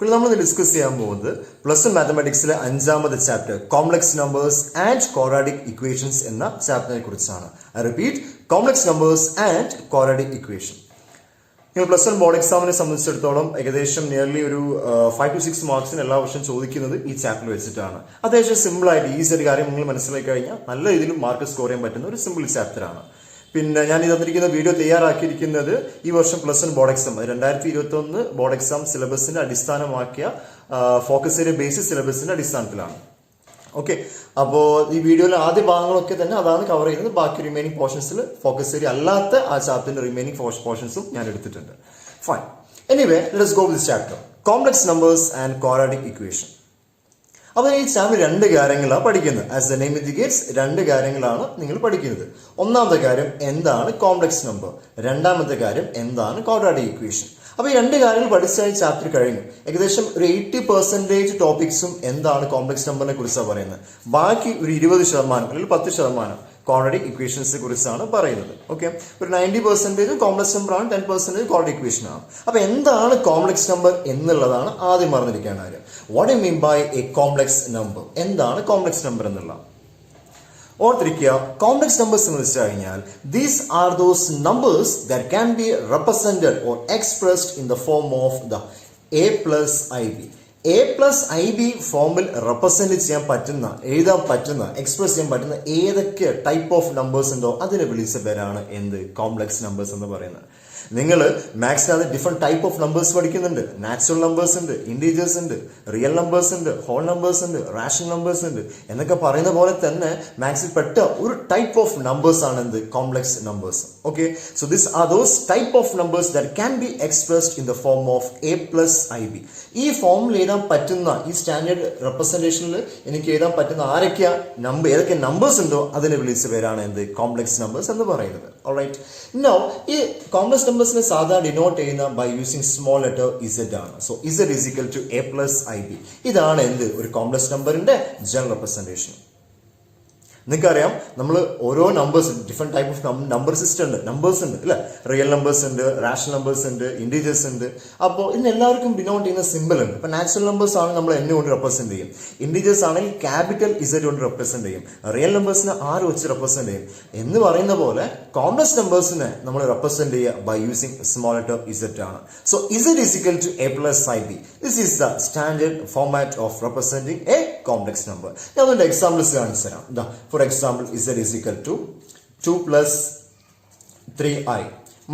നമ്മൾ ഡിസ്കസ് ചെയ്യാൻ പോകുന്നത് പ്ലസ് 1 മാത്തമാറ്റിക്സിലെ 5ാമത്തെ chapter complex numbers and quadratic equations എന്ന ചാപ്റ്ററിനെ കുറിച്ചാണ്. I repeat, complex numbers and quadratic equation. നിങ്ങൾ പ്ലസ് 1 ബോർഡ് എക്സാമിനെ സംബന്ധിച്ചിടത്തോളം ഏകദേശം നിയർലി ഒരു 5 to 6 മാർക്സിന് എല്ലാ വർഷവും ചോദിക്കുന്നത് ഈ ചാപ്റ്റർ വെച്ചിട്ടാണ്. അത്യാവശ്യം സിമ്പിൾ ആയിട്ട് ഈസി ഒരു കാര്യം നിങ്ങൾ മനസ്സിലാക്കി കഴിഞ്ഞാൽ നല്ല രീതിയിൽ മാർക്ക് സ്കോർ ചെയ്യാൻ പറ്റുന്ന ഒരു സിമ്പിൾ ചാപ്റ്റർ ആണ്. പിന്നെ ഞാൻ ഈ തന്നിരിക്കുന്ന വീഡിയോ തയ്യാറാക്കിയിരിക്കുന്നത് ഈ വർഷം plus 1 board exam 2021 board exam സിലബസിന്റെ അടിസ്ഥാനമാക്കിയ ഫോക്കസ് ഏരിയ ബേസിസ് സിലബസിന്റെ അടിസ്ഥാനത്തിലാണ്. ഓക്കെ, അപ്പോൾ ഈ വീഡിയോയിലെ ആദ്യ ഭാഗങ്ങളൊക്കെ തന്നെ അതാണ് കവർ ചെയ്യുന്നത്. ബാക്കി റിമൈനിങ് പോർഷൻസിൽ ഫോക്കസ് ഏരിയ അല്ലാത്ത ആ ചാപ്റ്ററിന്റെ റിമൈനിങ് പോർഷൻസും ഞാൻ എടുത്തിട്ടുണ്ട്. Fine. Anyway, let's go with this chapter complex numbers and quadratic equation. അപ്പോൾ ഈ ചാപ്റ്റർ 2 കാര്യങ്ങളാണ് പഠിക്കുന്നത്. ആസ് ദ നെയിം ഇൻഡിക്കേറ്റ്സ് 2 കാര്യങ്ങളാണ് നിങ്ങൾ പഠിക്കുന്നത്. ഒന്നാമത്തെ കാര്യം എന്താണ് കോംപ്ലക്സ് നമ്പർ, രണ്ടാമത്തെ കാര്യം എന്താണ് ക്വാഡ്രാറ്റിക് ഇക്വേഷൻ. അപ്പൊ ഈ 2 കാര്യങ്ങൾ പഠിച്ചാൽ ചാപ്റ്റർ കഴിഞ്ഞു. ഏകദേശം ഒരു 80% ടോപ്പിക്സും എന്താണ് കോംപ്ലക്സ് നമ്പറിനെ കുറിച്ചാണ് പറയുന്നത്. ബാക്കി ഒരു 20% അല്ലെങ്കിൽ 10% ക്വാഡ്രാറ്റിക് ഇക്വേഷൻസിനെ കുറിച്ചാണ് പറയുന്നത്. ഓക്കെ, ഒരു 90% കോംപ്ലക്സ് നമ്പർ ആണ്, 10% ക്വാഡ്രാറ്റിക് ഇക്വേഷൻ ആണ്. അപ്പൊ എന്താണ് കോംപ്ലക്സ് നമ്പർ എന്നുള്ളതാണ് ആദ്യം അറിഞ്ഞിരിക്കേണ്ട കാര്യം. What you mean by a complex number, എന്താണ് കോംപ്ലക്സ് നമ്പർ എന്നുള്ള ഓർത്തിരിക്കുക. കോംപ്ലക്സ് നമ്പേഴ്സ് എന്ന് വെച്ച് കഴിഞ്ഞാൽ these are those numbers that can be represented or expressed in the form of the a plus i b. A plus i b ഫോമിൽ represent ചെയ്യാൻ പറ്റുന്ന, എഴുതാൻ പറ്റുന്ന, എക്സ്പ്രസ് ചെയ്യാൻ പറ്റുന്ന ഏതൊക്കെ ടൈപ്പ് ഓഫ് നമ്പേഴ്സ് ഉണ്ടോ അതിനെ വിളിച്ച പേരാണ് എന്ത് കോംപ്ലക്സ് നമ്പേഴ്സ് എന്ന് പറയുന്നത്. നിങ്ങൾ മാത്സിനകത്ത് ഡിഫറെന്റ് ടൈപ്പ് ഓഫ് നമ്പേഴ്സ് പഠിക്കുന്നുണ്ട്. നാച്ചുറൽ നമ്പേഴ്സ് ഉണ്ട്, ഇൻറ്റീജേഴ്സ് ഉണ്ട്, റിയൽ നമ്പേഴ്സ് ഉണ്ട്, ഹോൾ നമ്പേഴ്സ് ഉണ്ട്, റാഷണൽ നമ്പേഴ്സ് ഉണ്ട് എന്നൊക്കെ പറയുന്ന പോലെ തന്നെ മാത്സിൽ പെട്ട ഒരു ടൈപ്പ് ഓഫ് നമ്പേഴ്സ് ആണ് എന്ത് complex numbers. Okay, so this are those type of numbers that can be expressed in the form of A plus i B. ഈ ഫോമിൽ എഴുതാൻ പറ്റുന്ന, ഈ സ്റ്റാൻഡേർഡ് റെപ്രസെന്റേഷനിൽ എനിക്ക് എഴുതാൻ പറ്റുന്ന ഏതൊക്കെ നമ്പേഴ്സ് ഉണ്ടോ അതിനെ വിളിച്ച പേരാണ് എന്ത് കോംപ്ലക്സ് നമ്പേഴ്സ് എന്ന് പറയുന്നത്. ഓൾറൈറ്റ്, നൗ ഈ കോംപ്ലക്സ് നമ്പേഴ്സിനെ സാധാരണ ഡിനോട്ട് ചെയ്യുന്ന by using small letter z ആണ്. So z is equal to a plus i b. ഇതാണ് എന്ത് ഒരു കോംപ്ലക്സ് നമ്പറിന്റെ ജനറൽ റെപ്രസെന്റേഷൻ. നിങ്ങൾക്കറിയാം, നമ്മൾ ഓരോ numbers, different type of number system ഉണ്ട്, നമ്പേഴ്സ് ഉണ്ട് അല്ലെ. റിയൽ നമ്പേഴ്സ് ഉണ്ട്, റാഷണൽ നമ്പേഴ്സ് ഉണ്ട്, ഇൻറ്റീജേഴ്സ് ഉണ്ട്. അപ്പോൾ ഇതിന് എല്ലാവർക്കും ഡിനോട്ട് ചെയ്യുന്ന സിമ്പിൾ ഉണ്ട്. ഇപ്പൊ നാച്ചുറൽ നമ്പേഴ്സ് ആണ് നമ്മൾ എൻ കൊണ്ട് റെപ്രസെന്റ് ചെയ്യും, ഇൻറ്റീജേഴ്സ് ആണെങ്കിൽ ക്യാപിറ്റൽ ഇസഡ് കൊണ്ട് റെപ്രസെന്റ് ചെയ്യും, റിയൽ നമ്പേഴ്സിനെ ആർ വെച്ച് റെപ്രസെന്റ് ചെയ്യും എന്ന് പറയുന്ന പോലെ കോംപ്ലക്സ് നമ്പേഴ്സിനെ നമ്മൾ റെപ്രസെന്റ് ചെയ്യുക by using small letter z ആണ്. So z is equal to a plus i b. This is the standard format of representing a complex number. ഞാൻ അതിന്റെ എക്സാമ്പിൾസ് കാണിച്ചു തരാം. For example, z is equal to 2 plus 3i.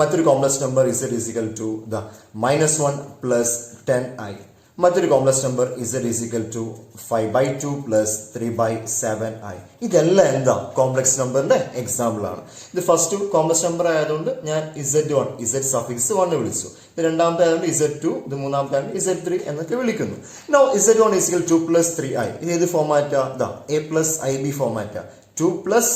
മറ്റൊരു complex number z is equal to the -1 plus 10i. മറ്റൊരു complex number z is equal to 5/2 plus 3/7i. ഇതെല്ലാം എന്താ complex നമ്പറിന്റെ example ആണ്. ഇത് ഫസ്റ്റ് കോംപ്ലക്സ് നമ്പർ ആയതുകൊണ്ട് ഞാൻ z സഫിക്സ് 1 വിളിച്ചു. ഇത് രണ്ടാമത്തെ ആയതുകൊണ്ട് z2, ഇത് മൂന്നാമത്തെ ആയതുകൊണ്ട് z3 എന്നൊക്കെ വിളിക്കുന്നു. Now z1 is equal to 2 plus 3i. ഇത് ഏത് ഫോമാറ്റാ? a plus ib ഫോമാറ്റാ. 2 plus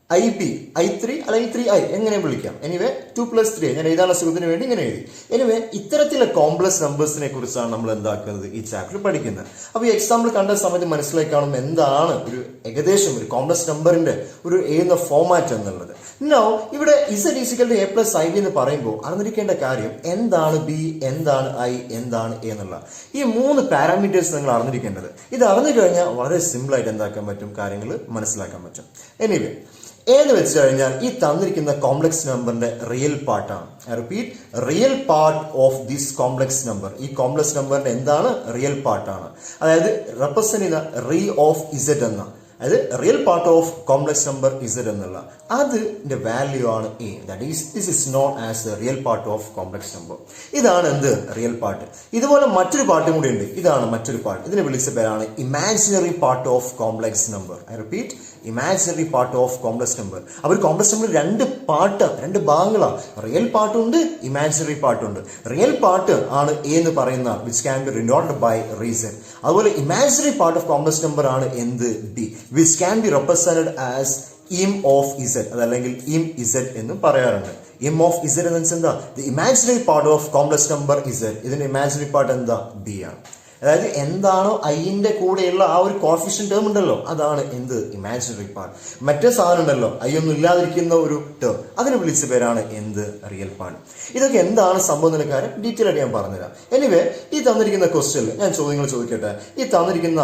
ib, i3 അല്ലെങ്കിൽ 3i എങ്ങനെ വിളിക്കാം. എനിവേ 2 plus 3 ഞാൻ എഴുതാനുള്ള സുഖത്തിന് വേണ്ടി ഇങ്ങനെ എഴുതി. എനിവേ ഇത്തരത്തിലെ കോംപ്ലക്സ് നമ്പേഴ്സിനെ കുറിച്ചാണ് നമ്മൾ എന്താക്കുന്നത് ഈ ചാപ്റ്റർ പഠിക്കുന്നത്. അപ്പൊ ഈ എക്സാമ്പിൾ കണ്ട സമയത്ത് മനസ്സിലാക്കി കാണും എന്താണ് ഒരു ഏകദേശം ഒരു കോംപ്ലക്സ് നമ്പറിന്റെ ഒരു എഴുതുന്ന ഫോമാറ്റ് എന്നുള്ളത്. നോ ഇവിടെ z is equal to a plus ib എന്ന് പറയുമ്പോൾ അറിഞ്ഞിരിക്കേണ്ട കാര്യം എന്താണ് b, എന്താണ് i, എന്താണ് a എന്നുള്ള ഈ 3 പാരാമീറ്റേഴ്സ് നിങ്ങൾ അറിഞ്ഞിരിക്കേണ്ടത്. ഇത് അറിഞ്ഞു കഴിഞ്ഞാൽ വളരെ സിമ്പിൾ ആയിട്ട് എന്താക്കാൻ പറ്റും, കാര്യങ്ങൾ മനസ്സിലാക്കാൻ പറ്റും. എനിവേ ഏന്ന് വെച്ച് കഴിഞ്ഞാൽ ഈ തന്നിരിക്കുന്ന കോംപ്ലക്സ് നമ്പറിന്റെ റിയൽ പാർട്ടാണ്. I repeat, real part of this complex number. ഈ കോംപ്ലക്സ് നമ്പറിന്റെ എന്താണ് റിയൽ പാർട്ടാണ്, അതായത് റെപ്രസെന്റ് ചെയ്യുന്ന റീ ഓഫ് ഇസഡ് എന്ന, അതായത് real part of complex number Z എന്നുള്ള അതിന്റെ വാല്യൂ ആണ് A. That is this is known as the real part of complex number. ഇതാണ് എന്ത് റിയൽ പാർട്ട്. ഇതുപോലെ മറ്റൊരു പാർട്ടും കൂടി ഉണ്ട്. ഇതാണ് മറ്റൊരു പാർട്ട്. ഇതിനെ വിളിച്ച പേരാണ് imaginary part of complex number. I repeat, imaginary part of complex number. അവർ കോംപ്ലക്സ് നമ്പർ 2 ഭാഗങ്ങളാണ്. റിയൽ പാർട്ടുണ്ട്, ഇമാജിനറി പാർട്ടുണ്ട്. റിയൽ പാർട്ട് ആണ് എ എന്ന് പറയുന്ന which can be denoted by reason. അതുപോലെ imaginary part of complex number ആണ് എന്ത് b, which can be represented as im of z, അതല്ലെങ്കിൽ im ഇസഡ് എന്നും പറയാറുണ്ട്. im ഓഫ് ഇസഡ് എന്ന് വെച്ചാൽ എന്താ, the imaginary part of complex number Z. ഇതിന്റെ ഇമാജിനറി പാർട്ട് എന്താ ബി ആണ്. അതായത് എന്താണോ ഐന്റെ കൂടെയുള്ള ആ ഒരു കോഫിഷ്യൻ ടേം ഉണ്ടല്ലോ, അതാണ് എന്ത് ഇമാജിനറി പാർട്ട്. മറ്റേ സാധനം ഉണ്ടല്ലോ ഐ ഒന്നും ഇല്ലാതിരിക്കുന്ന ഒരു ടേം, അതിനെ വിളിച്ച പേരാണ് എന്ത് റിയൽ പാർട്ട്. ഇതൊക്കെ എന്താണ് സംഭവം എന്ന കാര്യം ഡീറ്റെയിൽ ആയിട്ട് ഞാൻ പറഞ്ഞുതരാം. എനിവേ, ഈ തന്നിരിക്കുന്ന ക്വസ്റ്റ്യനിൽ ഞാൻ ചോദ്യങ്ങൾ ചോദിക്കട്ടെ. ഈ തന്നിരിക്കുന്ന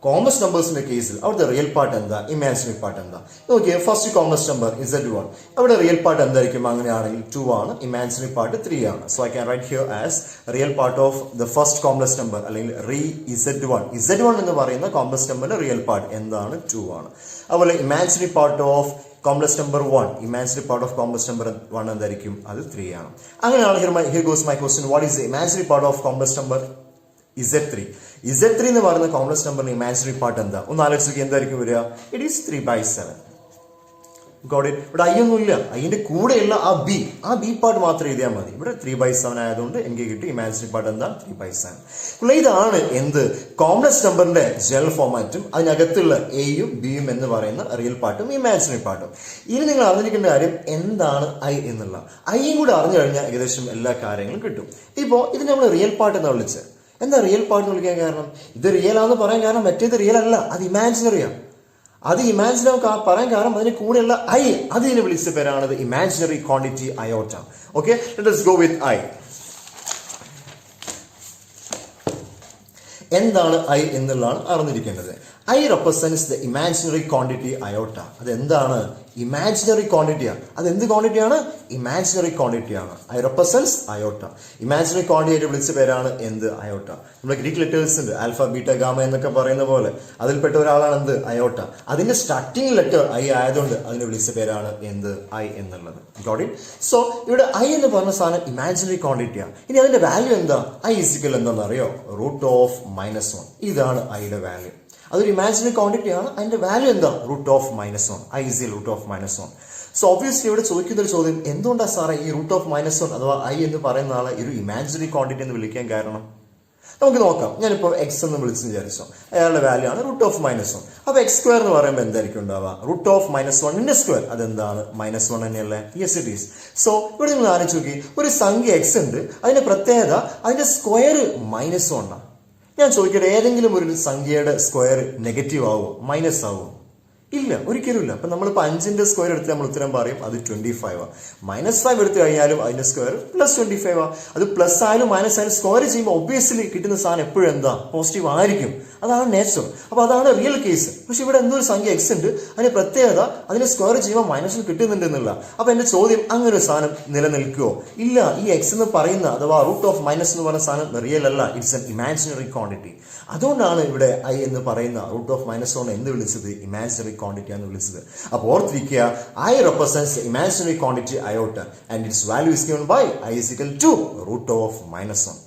കോംപ്ലക്സ് നമ്പേഴ്സിന്റെ കേസിൽ അവിടുത്തെ റിയൽ പാർട്ട് എന്താ, ഇമാജിനറി പാർട്ട് എന്താ? Okay, first complex number Z1, അവിടെ റിയൽ പാർട്ട് എന്തായിരിക്കും? അങ്ങനെയാണെങ്കിൽ 2 ആണ്, ഇമാജിനറി പാർട്ട് 3 ആണ്. So I can write here as real part of the first complex number അല്ലെങ്കിൽ Z1 എന്ന് പറയുന്ന കോംപ്ലക്സ് നമ്പറിന്റെ റിയൽ പാർട്ട് എന്താണ്? 2 ആണ്. അതുപോലെ imaginary part of complex number 1, imaginary part of complex number 1 എന്തായിരിക്കും? അത് 3 ആണ്. അങ്ങനെയാണ് here goes my question, what is the imaginary part of complex number Z3 എന്ന് പറയുന്ന കോംപ്ലക്സ് നമ്പറിന്റെ ഇമാജിനറി പാർട്ട് എന്താ? ഒന്ന് ആലോചിച്ച് എന്തായിരിക്കും വരിക? It is 3/7. Got it. ഇവിടെ ഐ ഒന്നുമില്ല, ഐന്റെ കൂടെയുള്ള ആ ബി പാർട്ട് മാത്രം എഴുതിയാൽ മതി. ഇവിടെ 3/7 ആയതുകൊണ്ട് എനിക്ക് കിട്ടി ഇമാജിനറി പാർട്ട് എന്താ? 3/7. ഇതാണ് എന്ത് കോംപ്ലക്സ് നമ്പറിന്റെ ജനറൽ ഫോമാറ്റും അതിനകത്തുള്ള എയും ബിയും എന്ന് പറയുന്ന റിയൽ പാർട്ടും ഇമാജിനറി പാർട്ടും. ഇനി നിങ്ങൾ അറിഞ്ഞിരിക്കേണ്ട കാര്യം എന്താണ് ഐ എന്നുള്ള. ഐയും കൂടെ അറിഞ്ഞു കഴിഞ്ഞാൽ ഏകദേശം എല്ലാ കാര്യങ്ങളും കിട്ടും. ഇപ്പോൾ ഇത് നമ്മൾ റിയൽ പാർട്ട് എന്ന് വിളിച്ച്, എന്താ റിയൽ പാർട്ട് എന്ന് വിളിക്കാൻ കാരണം? ഇത് റിയൽ ആണെന്ന് പറയാൻ കാരണം മറ്റേത് റിയൽ അല്ല, അത് ഇമാജിനറിയാണ്. അത് ഇമാജിനറി പറയാൻ കാരണം അതിന് കൂടെയുള്ള ഐ, അതിനെ വിളിച്ച പേരാണ് imaginary quantity iota. Okay, let us go with i. എന്താണ് ഐ എന്നുള്ളതാണ് അറിഞ്ഞിരിക്കേണ്ടത്. I represents the imaginary quantity iota. അതെന്താണ്? ഇമാജിനറി ക്വാണ്ടിറ്റിയാണ്. അത് എന്ത് ക്വാണ്ടിറ്റിയാണ്? ഇമാജിനറി ക്വാണ്ടിറ്റിയാണ്. I represents iota. Imaginary quantity ആയിട്ട് വിളിച്ച പേരാണ് എന്ത്? അയോട്ട. നമ്മുടെ ഗ്രീക്ക് ലെറ്റേഴ്സ് ഉണ്ട്, ആൽഫ ബീറ്റ ഗാമ എന്നൊക്കെ പറയുന്ന പോലെ അതിൽപ്പെട്ട ഒരാളാണ് എന്ത്? അയോട്ട. അതിന്റെ സ്റ്റാർട്ടിംഗ് ലെറ്റർ ഐ ആയതുകൊണ്ട് അതിനെ വിളിച്ച പേരാണ് എന്ത്? ഐ എന്നുള്ളത്. Got it? സോ ഇവിടെ ഐ എന്ന് പറഞ്ഞ സാധനം ഇമാജിനറി ക്വാണ്ടിറ്റിയാണ്. ഇനി അതിന്റെ വാല്യൂ എന്താ? ഐ ഇസിക്കൽ എന്താണെന്ന് അറിയോ? √(-1). ഇതാണ് ഐയുടെ വാല്യൂ. അതൊരു ഇമാജിനറി ക്വാണ്ടിറ്റി ആണ്. അതിന്റെ വാല്യൂ എന്താ? √(-1). I is √(-1). സോ ഒബ്വിയസ്ലി ഇവിടെ ചോദിക്കുന്ന ഒരു ചോദ്യം, എന്തുകൊണ്ടാണ് സാറേ ഈ √(-1) അഥവാ ഐ എന്ന് പറയുന്ന ആളെ ഒരു ഇമാജിനറി ക്വാണ്ടിറ്റി എന്ന് വിളിക്കാൻ കാരണം? നമുക്ക് നോക്കാം. ഞാനിപ്പോൾ എക്സ് എന്ന് വിളിച്ചെന്ന് വിചാരിച്ചോ, അയാളുടെ വാല്യൂ ആണ് √(-1). അപ്പൊ x² എന്ന് പറയുമ്പോൾ എന്തായിരിക്കും ഉണ്ടാവുക? √(-1)ന്റെ സ്ക്വയർ. അതെന്താണ്? -1 തന്നെയല്ലേ? Yes it is. സോ ഇവിടെ നിങ്ങൾ ആലോചിച്ച് നോക്കി, ഒരു സംഖ്യ എക്സ് ഉണ്ട്, അതിന്റെ പ്രത്യേകത അതിന്റെ സ്ക്വയർ -1 ആണ്. ഞാൻ ചോദിക്കട്ടെ, ഏതെങ്കിലും ഒരു സംഖ്യയുടെ സ്ക്വയർ നെഗറ്റീവ് ആവുമോ? മൈനസ് ആവുമോ? ഇല്ല, ഒരിക്കലും ഇല്ല. അപ്പൊ നമ്മളിപ്പോൾ 5ന്റെ സ്ക്വയർ എടുത്ത് നമ്മൾ ഉത്തരം പറയും അത് 25 ആണ്. -5 എടുത്തു കഴിഞ്ഞാലും അതിന്റെ സ്ക്വയർ +25 ആണ്. അത് പ്ലസ് ആയാലും മൈനസ് ആയാലും സ്ക്വയർ ചെയ്യുമ്പോൾ ഒബ്വിയസ്ലി കിട്ടുന്ന സാധനം എപ്പോഴും എന്താ? പോസിറ്റീവ് ആയിരിക്കും. അതാണ് നേച്ചർ. അപ്പൊ അതാണ് റിയൽ കേസ്. പക്ഷെ ഇവിടെ എന്തോ ഒരു സംഖ്യ എക്സ് ഉണ്ട്, അതിന്റെ പ്രത്യേകത അതിന് സ്ക്വയർ ചെയ്യുമ്പോൾ മൈനസിൽ കിട്ടുന്നുണ്ട് എന്നുള്ള. അപ്പൊ എന്റെ ചോദ്യം, അങ്ങനെ ഒരു സാധനം നിലനിൽക്കുമോ? ഇല്ല. ഈ എക്സ് എന്ന് പറയുന്ന അഥവാ √(-) എന്ന് പറയുന്ന സാധനം റിയൽ അല്ല, ഇറ്റ്സ് എൻ ഇമാജിനറി ക്വാണ്ടിറ്റി. അതുകൊണ്ടാണ് ഇവിടെ ഐ എന്ന് പറയുന്ന √(-1) എന്ത് വിളിച്ചത്? ഇമാജിനറി ക്വാണ്ടിറ്റി ആണ് വിളിച്ചത്. അപ്പോൾ ഓർത്തിരിക്കുക, i represents imaginary quantity iota and its value is given by i is equal to √(-1).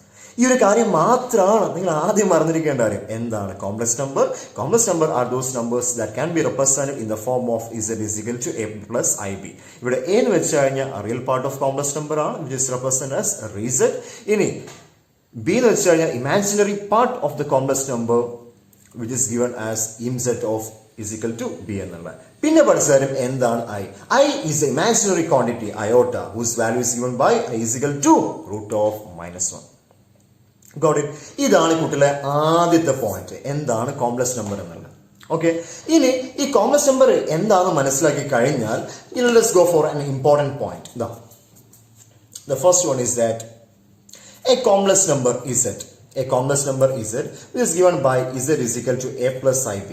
ഈ ഒരു കാര്യം മാത്രമാണ് നിങ്ങൾ ആദ്യം അറിഞ്ഞിരിക്കേണ്ട കാര്യം. എന്താണ് complex number? Complex number R those numbers that can be represented in the form of Z is equal to a plus IB. ഇവിടെ a എന്ന് വെച്ച് കഴിഞ്ഞാൽ real part of complex number ആണ്, which is represented as Z. ഇനി b എന്ന് വെച്ച് കഴിഞ്ഞാൽ imaginary part of the complex number which is given as imz of is equal to b എന്നുള്ള. പിന്നെ പഠിച്ചാലും എന്താണ് i? I is a imaginary quantity iota whose value is given by I is equal to √(-1). Got it? ഇതാണ് കുട്ടികളെ ആദ്യത്തെ point, എന്താണ് complex number എന്നുള്ളത്. Okay, ഇനി ഈ കോംപ്ലക്സ് നമ്പർ എന്താണെന്ന് മനസ്സിലാക്കി കഴിഞ്ഞാൽ let's go for an important point. The first one is that a complex number Z which is given by Z is equal to a plus IB.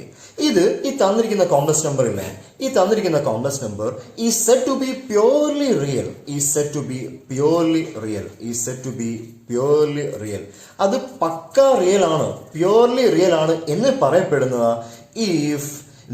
ഇത് ഈ തന്നിരിക്കുന്ന complex number ഇല്ലേ, ഈ തന്നിരിക്കുന്ന complex number is said to be purely real. അത് പക്കാ real ആണ്, purely real ആണ് എന്ന് പറയപ്പെടുന്നത് if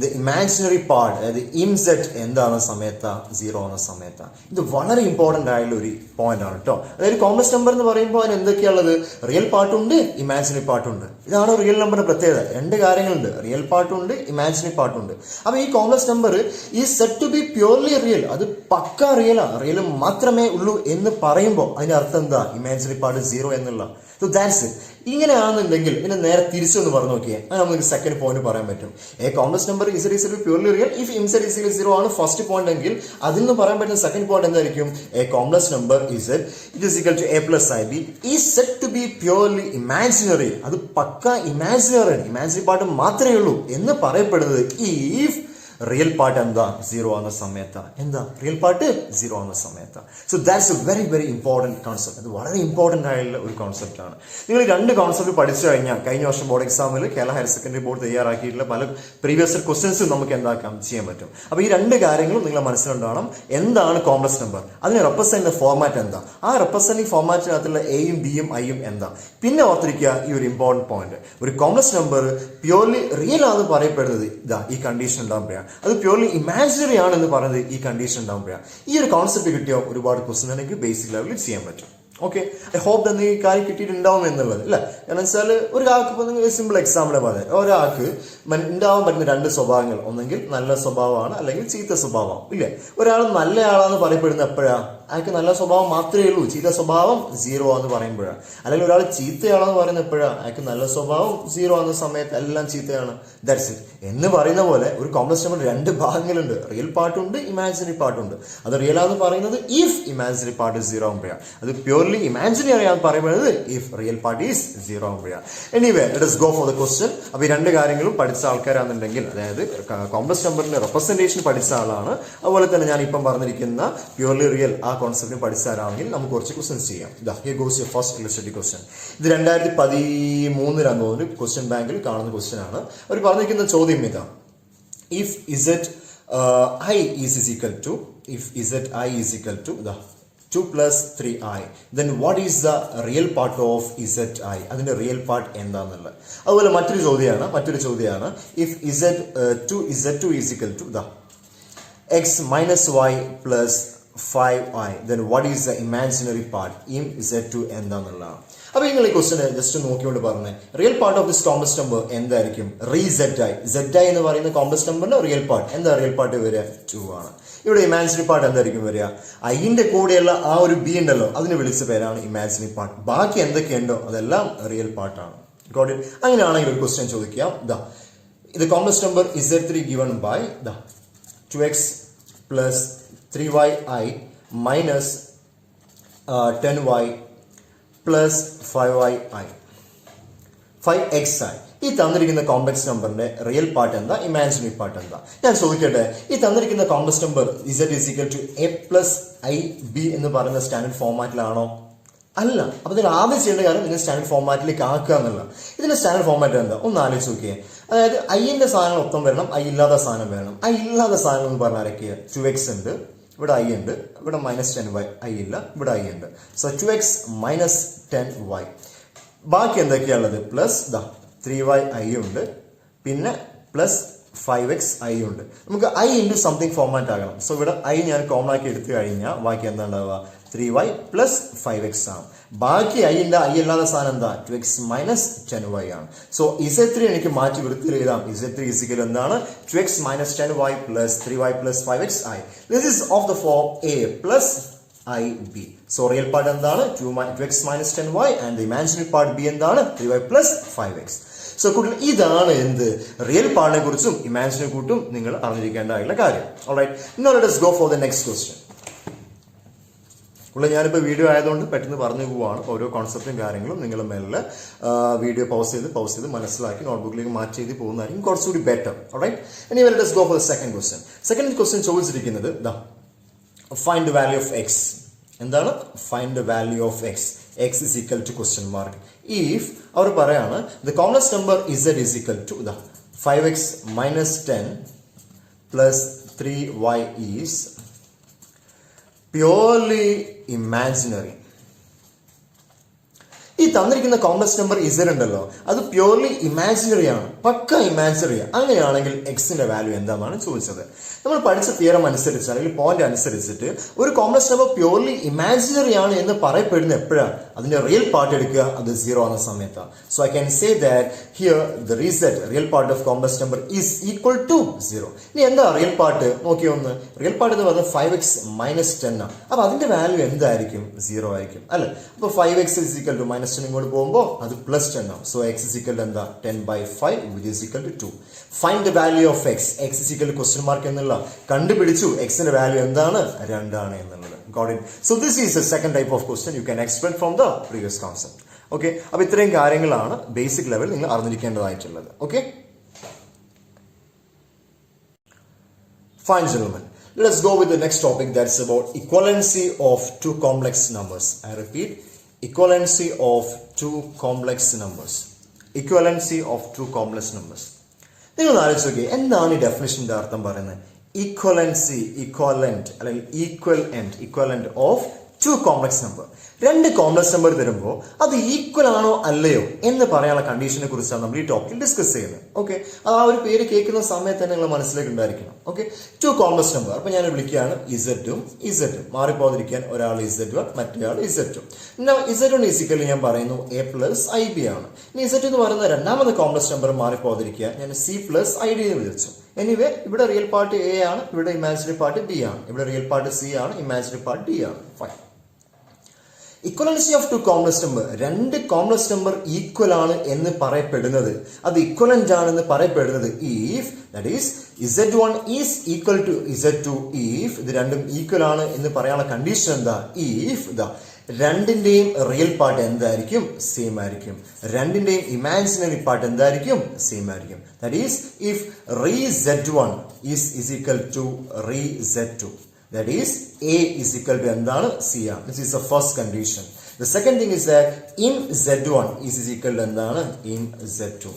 the imaginary part, അതായത് imz എന്താണ് സമയത്ത്? 0 എന്ന സമയത്ത്. ഇത് വളരെ ഇമ്പോർട്ടന്റ് ആയിട്ടുള്ള ഒരു പോയിന്റ് ആണ് കേട്ടോ. അതായത് കോംപ്ലക്സ് നമ്പർ എന്ന് പറയുമ്പോൾ അതിന് എന്തൊക്കെയാണുള്ളത്? റിയൽ പാർട്ടുണ്ട്, ഇമാജിനറി പാർട്ടുണ്ട്. ഇതാണ് റിയൽ നമ്പറിന്റെ പ്രത്യേകത. രണ്ട് കാര്യങ്ങളുണ്ട്, റിയൽ പാർട്ടുണ്ട്, ഇമാജിനറി പാർട്ടുണ്ട്. അപ്പൊ ഈ കോംപ്ലക്സ് നമ്പർ ഈ set to be purely real, അത് പക്കാ റിയലാണ്, റിയൽ മാത്രമേ ഉള്ളൂ എന്ന് പറയുമ്പോൾ അതിന്റെ അർത്ഥം എന്താ? ഇമാജിനറി പാർട്ട് 0 എന്നുള്ള. So that's it. ഇങ്ങനെയാണെന്നുണ്ടെങ്കിൽ ഇതിനെ നേരെ തിരിച്ചൊന്ന് പറഞ്ഞു നോക്കിയേ, അത് നമുക്ക് സെക്കൻഡ് പോയിന്റ് പറയാൻ പറ്റും. A complex number is it purely real if inside is equal 0 ആണ് ഫസ്റ്റ് പോയിന്റ് എങ്കിൽ അതിൽ നിന്ന് പറയാൻ പറ്റുന്ന സെക്കൻഡ് പോയിന്റ് എന്തായിരിക്കും? A complex number it is equal to a plus i b is set to be purely imaginary. അത് പക്ക imaginary part മാത്രമേ ഉള്ളൂ എന്ന് പറയപ്പെടുന്നത് ഇഫ് റിയൽ പാർട്ട് എന്താ? 0 ആവുന്ന സമയത്ത്. എന്താ റിയൽ പാർട്ട്? 0 ആവുന്ന സമയത്ത്. So that's A very very important concept. അത് വളരെ ഇമ്പോർട്ടൻ്റ് ആയിട്ടുള്ള ഒരു കോൺസെപ്റ്റ് ആണ്. നിങ്ങൾ രണ്ട് കോൺസെപ്റ്റ് പഠിച്ചു കഴിഞ്ഞാൽ കഴിഞ്ഞ വർഷം ബോർഡ് എക്സാമിൽ കേരള ഹയർ സെക്കൻഡറി ബോർഡ് തയ്യാറാക്കിയിട്ടുള്ള പല പ്രീവിയസ് ക്വസ്റ്റ്യൻസും നമുക്ക് എന്താക്കാം ചെയ്യാൻ പറ്റും. അപ്പോൾ ഈ രണ്ട് കാര്യങ്ങളും നിങ്ങളെ മനസ്സിലുണ്ടാവണം. എന്താണ് കോംപ്ലക്സ് നമ്പർ, അതിനെ റെപ്രസെന്റ് ഫോർമാറ്റ് എന്താ, ആ റെപ്രസെന്റിംഗ് ഫോർമാറ്റിനകത്തുള്ള എയും ബിയും ഐയും എന്താ. പിന്നെ ഓർത്തിരിക്കുക ഈ ഒരു ഇമ്പോർട്ടൻറ്റ് പോയിന്റ്, ഒരു കോംപ്ലക്സ് നമ്പർ പ്യൂർലി റിയൽ ആണെന്ന് പറയപ്പെടുന്നത് ഇതാ ഈ കണ്ടീഷൻ ഉണ്ടാകുമ്പോഴാണ്. അത് പ്യൂർലി ഇമാജിനറി ആണെന്ന് പറയുന്നത് ഈ കണ്ടീഷൻ ഉണ്ടാകുമ്പോഴാണ്. ഈ ഒരു കോൺസെപ്റ്റ് കിട്ടിയോ ഒരുപാട് ക്വസ്റ്റൻ എനിക്ക് ബേസിക് ലെവലിൽ ചെയ്യാൻ പറ്റും. ഓക്കെ, ഐ ഹോപ്പ് തന്നെ ഈ കാര്യം കിട്ടിയിട്ടുണ്ടാവും എന്നുള്ളത് അല്ലേ. കാരണം വെച്ചാൽ ഒരാൾക്ക് ഇപ്പോൾ നിങ്ങൾ സിമ്പിൾ എക്സാമ്പിൾ പറഞ്ഞത്, ഒരാൾക്ക് ഉണ്ടാവാൻ പറ്റുന്ന രണ്ട് സ്വഭാവങ്ങൾ, ഒന്നെങ്കിൽ നല്ല സ്വഭാവമാണ് അല്ലെങ്കിൽ ചീത്ത സ്വഭാവം ഇല്ലേ. ഒരാൾ നല്ല ആളാന്ന് പറയപ്പെടുന്ന എപ്പോഴാണ്? അയാൾക്ക് നല്ല സ്വഭാവം മാത്രമേ ഉള്ളൂ, ചീത്ത സ്വഭാവം 0 ആണെന്ന് പറയുമ്പോഴാണ്. അല്ലെങ്കിൽ ഒരാൾ ചീത്തയാണെന്ന് പറയുന്ന എപ്പോഴാണ്? അയാൾക്ക് നല്ല സ്വഭാവം 0 ആകുന്ന സമയത്ത് എല്ലാം ചീത്തയാണ്. ദാറ്റ്സ് ഇറ്റ് എന്ന് പറയുന്ന പോലെ ഒരു കോംപ്ലക്സ് നമ്പർ രണ്ട് ഭാഗങ്ങളുണ്ട്, റിയൽ പാർട്ടുണ്ട് ഇമാജിനറി പാർട്ടുണ്ട്. അത് റിയൽ ആണെന്ന് പറയുന്നത് ഇഫ് ഇമാജിനറി പാർട്ട് 0 ആകുമ്പോഴാണ്. അത് പ്യൂർലി ഇമാജിനറി ആണെന്ന് പറയുന്നത് ഇഫ് റിയൽ പാർട്ട് ഈസ് 0 ആകുമ്പോഴാണ്. Anyway let us go for the question. അപ്പോൾ ഈ രണ്ട് കാര്യങ്ങളും പഠിച്ച ആൾക്കാരാണെന്നുണ്ടെങ്കിൽ, അതായത് കോംപ്ലക്സ് നമ്പറിന്റെ റെപ്രസെന്റേഷൻ പഠിച്ച ആളാണ്, അതുപോലെ തന്നെ ഞാൻ ഇപ്പം പറഞ്ഞിരിക്കുന്ന പ്യൂർലി റിയൽ ആ കോൺസെപ്റ്റ് പഠിച്ചാലാണെങ്കിൽ നമുക്ക് കുറച്ച് ക്വസ്റ്റ്യൻസ് ചെയ്യാം. Here goes your first illustrative question. ഇത് 2013 തോന്നുന്നു ക്വസ്റ്റ്യൻ ബാങ്കിൽ കാണുന്ന ക്വസ്റ്റ്യൻ ആണ്. അവർ പറഞ്ഞിരിക്കുന്ന ചോദ്യം ഇതാ: if Z i is equal to 2 plus 3i, then what is the real part of zi? അതിന്റെ റിയൽ പാർട്ട് എന്താണെന്നുള്ളത്. അതുപോലെ മറ്റൊരു ചോദ്യമാണ് if z2 is equal to x minus y plus 5i, then what is the imaginary part in z2 എന്താണെന്നുള്ളതാണ്. അപ്പോൾ നിങ്ങൾ ഈ question just നോക്കിക്കൊണ്ട് പറഞ്ഞേ, real part of this complex number എന്തായിരിക്കും? zi എന്ന് പറയുന്ന കോംപ്ലക്സ് നമ്പറിന്റെ റിയൽ പാർട്ട് എന്താ? റിയൽ പാർട്ട് വരിക 2 ആണ്. ഇവിടെ ഇമാജിനറി പാർട്ട് എന്തായിരിക്കും വരിക? ഐന്റെ കൂടെയുള്ള ആ ഒരു ബി ഉണ്ടല്ലോ, അതിന് വിളിച്ച പേരാണ് ഇമാജിനറി പാർട്ട്. ബാക്കി എന്തൊക്കെയുണ്ടോ അതെല്ലാം റിയൽ പാർട്ടാണ്. അങ്ങനെയാണെങ്കിൽ ഒരു ക്വസ്റ്റ്യൻ ചോദിക്കാം. ഇത് complex number z3 given by 2x plus 3yi minus 10y plus 5xi. ഈ തന്നിരിക്കുന്ന കോംപ്ലക്സ് നമ്പറിന്റെ റിയൽ പാർട്ട് എന്താ, ഇമാജിനറി പാർട്ട് എന്താ? ഞാൻ ചോദിക്കട്ടെ, ഈ തന്നിരിക്കുന്ന complex number z is equal to a plus ib എന്ന് പറയുന്ന സ്റ്റാൻഡേർഡ് ഫോർമാറ്റിലാണോ? അല്ല. അപ്പൊ ഇതിൽ ആദ്യം ചെയ്യേണ്ട കാര്യം ഇതിന്റെ സ്റ്റാൻഡേർഡ് ഫോർമാറ്റിലേക്ക് ആക്കുക എന്നുള്ള. ഇതിന്റെ സ്റ്റാൻഡേർഡ് ഫോർമാറ്റ് എന്താ ഒന്ന് ആലോചിച്ച് നോക്കിയേ. അതായത് ഐന്റെ സാധനങ്ങൾ ഒപ്പം വരണം, ഐ ഇല്ലാത്ത സാധനം വേണം. ഐ ഇല്ലാത്ത സാധനം എന്ന് പറഞ്ഞാൽ ആരൊക്കെയാ? 2x ഉണ്ട്, ഇവിടെ ഐ ഉണ്ട്, ഇവിടെ -10y, ഐ ഇല്ല, ഇവിടെ ഐ ഉണ്ട്. So 2x minus 10y. ബാക്കി എന്തൊക്കെയാണുള്ളത്? പ്ലസ് 3y ഐ ഉണ്ട്, പിന്നെ പ്ലസ് 5x ഐ ഉണ്ട്. നമുക്ക് ഐ ഇൻറ്റു സംതിങ് ഫോർമാറ്റ് ആകണം. സോ ഇവിടെ ഐ ഞാൻ കോമൺ ആക്കി എടുത്തു കഴിഞ്ഞാൽ ബാക്കി എന്താ ഉണ്ടാവുക? 3y plus 5x ആണ്. ബാക്കി ഐന്റെ ഐ അല്ലാത്ത സാധനം എന്താ? 2x minus 10y ആണ്. സോ z3 എനിക്ക് മാറ്റി വൃത്തിയിൽ എഴുതാം. z3 ഇസിക്കൽ എന്താണ്? 2x minus 10y plus 3y plus 5x i. This is of the form a plus ib. So real part എന്താണ്? 2x minus 10y and the imaginary part b എന്താണ്? 3y plus 5x. So കുട്ടികൾ ഇതാണ് എന്ത് real പാർട്ടിനെ കുറിച്ചും imaginary കൂട്ടും നിങ്ങൾ അറിഞ്ഞിരിക്കേണ്ടതായിട്ടുള്ള കാര്യം. Alright, now let us go for the next question. ഞാനിപ്പോൾ വീഡിയോ ആയതുകൊണ്ട് പെട്ടെന്ന് പറഞ്ഞു പോവാണ്. ഓരോ കോൺസെപ്റ്റും കാര്യങ്ങളും നിങ്ങൾ മെല്ലെ വീഡിയോ പൗസ് ചെയ്ത് മനസ്സിലാക്കി നോട്ട്ബുക്കിലേക്ക് മാറ്റി ചെയ്ത് പോകുന്നതായിരിക്കും കുറച്ചുകൂടി ബെറ്റർ. ഓൾറൈറ്റ്, ഇനി let us go for the second question. Second question ചോദിച്ചിരിക്കുന്നത് find the value of x. എന്താണ്? Find the value of x. X is equal to question mark. If അവർ പറയാണ് the complex number z is equal to 5x minus 10 plus 3y is purely imaginary. ഈ തന്നിരിക്കുന്ന complex number z ഉണ്ടല്ലോ, അത് purely imaginary ആണ്, പക്ക imaginary. അങ്ങനെയാണെങ്കിൽ എക്സിന്റെ value എന്താണെന്നാണ് ചോദിച്ചത്. നമ്മൾ പഠിച്ച തിയറം അനുസരിച്ച് അല്ലെങ്കിൽ പോയിന്റ് അനുസരിച്ചിട്ട് ഒരു കോംപ്ലക്സ് നമ്പർ പ്യൂർലി ഇമാജിനറി ആണ് എന്ന് പറയപ്പെടുന്ന എപ്പോഴാണ് അതിന്റെ റിയൽ പാർട്ട് എടുക്കുക അത് 0 ആവുന്ന സമയത്താണ്. So I can say that here the real part of complex number is equal to 0. ഇനി എന്താ റിയൽ പാർട്ട് നോക്കിയോ ഒന്ന്. റിയൽ പാർട്ട് എന്ന് പറയുന്നത് 5x - 10 ആണ്. അപ്പൊ അതിന്റെ വാല്യൂ എന്തായിരിക്കും 0 ആയിരിക്കും അല്ലെ. അപ്പൊ 5x is equal to -10 ഇങ്ങോട്ട് പോകുമ്പോൾ അത് +10 ആവും. So x is equal to എന്താ 10/5 which is equal to 2. Find the value of x. x is equal to question mark എന്നുള്ള കണ്ടുപിടിച്ചു x ന്റെ വാല്യൂ എന്താണ് 2 ആണ് എന്നുള്ളത്. Got it? So this is the second type of question you can expect from the previous concept. Okay, അപ്പോൾ ഇത്രയും കാര്യങ്ങളാണ് basic level നിങ്ങൾ അറിഞ്ഞിരിക്കേണ്ടതായിട്ടുള്ളത്. Okay, fine gentlemen, let us go with the next topic, that's about equivalency of two complex numbers. I repeat, equivalency of two complex numbers. Equivalency of two complex numbers. നിങ്ങൾ ആലോചിച്ച് നോക്കിയേ, എന്താണ് ഈ ഡെഫിനിഷന്റെ അർത്ഥം പറയുന്നത്? Equivalency, equivalent അല്ലെങ്കിൽ equivalent of two complex number. രണ്ട് complex number തരുമ്പോൾ അത് ഈക്വൽ ആണോ അല്ലയോ എന്ന് പറയാനുള്ള കണ്ടീഷനെ കുറിച്ചാണ് നമ്മൾ ഈ ടോപ്പിക്കിൽ ഡിസ്കസ് ചെയ്യുന്നത്. ഓക്കെ, അത് ആ ഒരു പേര് കേൾക്കുന്ന സമയത്ത് തന്നെ നിങ്ങൾ മനസ്സിലേക്ക് ഉണ്ടായിരിക്കണം. Okay, two complex number. അപ്പൊ ഞാൻ വിളിക്കുകയാണ് ഇസഡും മാറിപ്പോതിരിക്കാൻ ഒരാൾ Z1 മറ്റൊരാൾ Z2. Z1 ഈസിക്കലി ഞാൻ പറയുന്നു A+IB ആണ്. ഇനി Z2 എന്ന് പറയുന്ന രണ്ടാമത് കോംപ്ലക്സ് നമ്പർ മാറിപ്പോതിരിക്കുക ഞാൻ C+ID എന്ന് വിളിച്ചു. എനിവേ ഇവിടെ റിയൽ പാർട്ട് A ആണ്, ഇവിടെ ഇമാജിനറി പാർട്ട് B ആണ്, ഇവിടെ റിയൽ പാർട്ട് C ആണ്, ഇമാജിനറി പാർട്ട് D ആണ്. Fine. Equivalency of two complex number, രണ്ട് കോംപ്ലക്സ് നമ്പർ ഈക്വൽ ആണ് എന്ന് പറയപ്പെടുന്നത്, അത് ഇക്വലന്റ് ആണെന്ന് പറയപ്പെടുന്നത് if that is Z1 is equal to Z2 ഇഫ് ഇത് രണ്ടും ഈക്വൽ ആണ് എന്ന് പറയാനുള്ള കണ്ടീഷൻ എന്താ? ഇഫ് ദാ രണ്ടിന്റെയും റിയൽ പാർട്ട് എന്തായിരിക്കും? സെയിം ആയിരിക്കും. രണ്ടിന്റെയും ഇമാജിനറി പാർട്ട് എന്തായിരിക്കും? സെയിം ആയിരിക്കും. That is if Z1 is equal to Z2. That is A is equal to എന്താണ്? C ആണ്. This is the first condition. The second thing is that in Z1 is equal to എന്താണ്? In Z2.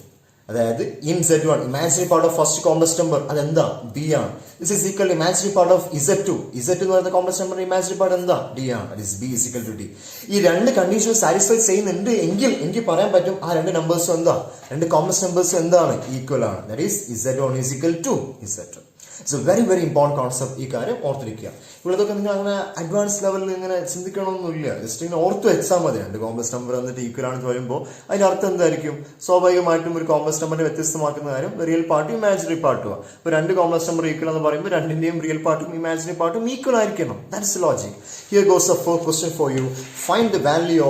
അതായത് in Z1 imaginary part of first complex number അതെന്താ? B ആണ്. This is equal to imaginary part of Z2 എന്ന് പറയുന്ന complex number imaginary part എന്താ? D ആണ്. That is B is equal to D. ഈ രണ്ട് condition satisfy ചെയ്യുന്നുണ്ട് എങ്കിൽ എനിക്ക് പറയാൻ പറ്റും ആ രണ്ട് നമ്പേഴ്സും എന്താ? രണ്ട് കോംപ്ലക്സ് നമ്പേഴ്സും എന്താണ്? ഈക്വൽ ആണ്. That is Z1 is equal to Z2. It's a very very important concept. ഈ കാര്യം ഓർത്തിരിക്കുക. ഇവിടത്തൊക്കെ നിങ്ങൾ അങ്ങനെ അഡ്വാൻസ് ലെവലിൽ ഇങ്ങനെ ചിന്തിക്കണമെന്നൊന്നുമില്ല. ജസ്റ്റ് ഇങ്ങനെ ഓർത്ത് വെച്ചാൽ മതി. രണ്ട് കോംപ്ലക്സ് നമ്പർ വന്നിട്ട് ഈക്വൽ ആണെന്ന് പറയുമ്പോൾ അതിന്റെ അർത്ഥം എന്തായിരിക്കും? സ്വാഭാവികമായിട്ടും ഒരു കോംപ്ലക്സ് നമ്പറിനെ വ്യത്യസ്തമാക്കുന്ന കാര്യം റിയൽ പാർട്ടും ഇമാജിനറി പാർട്ടുമാണ്. അപ്പോൾ രണ്ട് കോംപ്ലക്സ് നമ്പർ ഈക്വൽ എന്ന് പറയുമ്പോൾ രണ്ടിന്റെയും റിയൽ പാർട്ടും ഇമാജിനറി പാർട്ടും ഈക്വൽ ആയിരിക്കണം. That's the logic. Here goes the first question for you. Find the value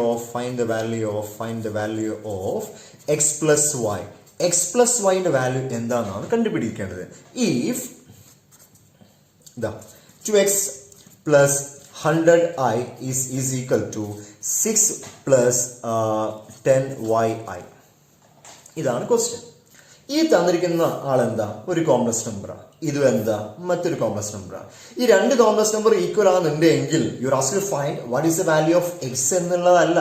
of x plus y. x plus y ന്റെ വാല്യൂ എന്താണെന്നാണ് കണ്ടുപിടിക്കേണ്ടത്. If 2x plus 100i is equal to 6 plus 10yi. ഇതാണ് question. ഈ തന്നിരിക്കുന്ന ആളെന്താ? ഒരു complex നമ്പറാണ്. ഇതും എന്താ? മറ്റൊരു കോംപ്ലക്സ് നമ്പറാണ്. ഈ രണ്ട് കോംപ്ലക്സ് നമ്പർ ഈക്വൽ ആണെന്നുണ്ടെങ്കിൽ you are asked to find what is the value of x എന്നുള്ളതല്ല,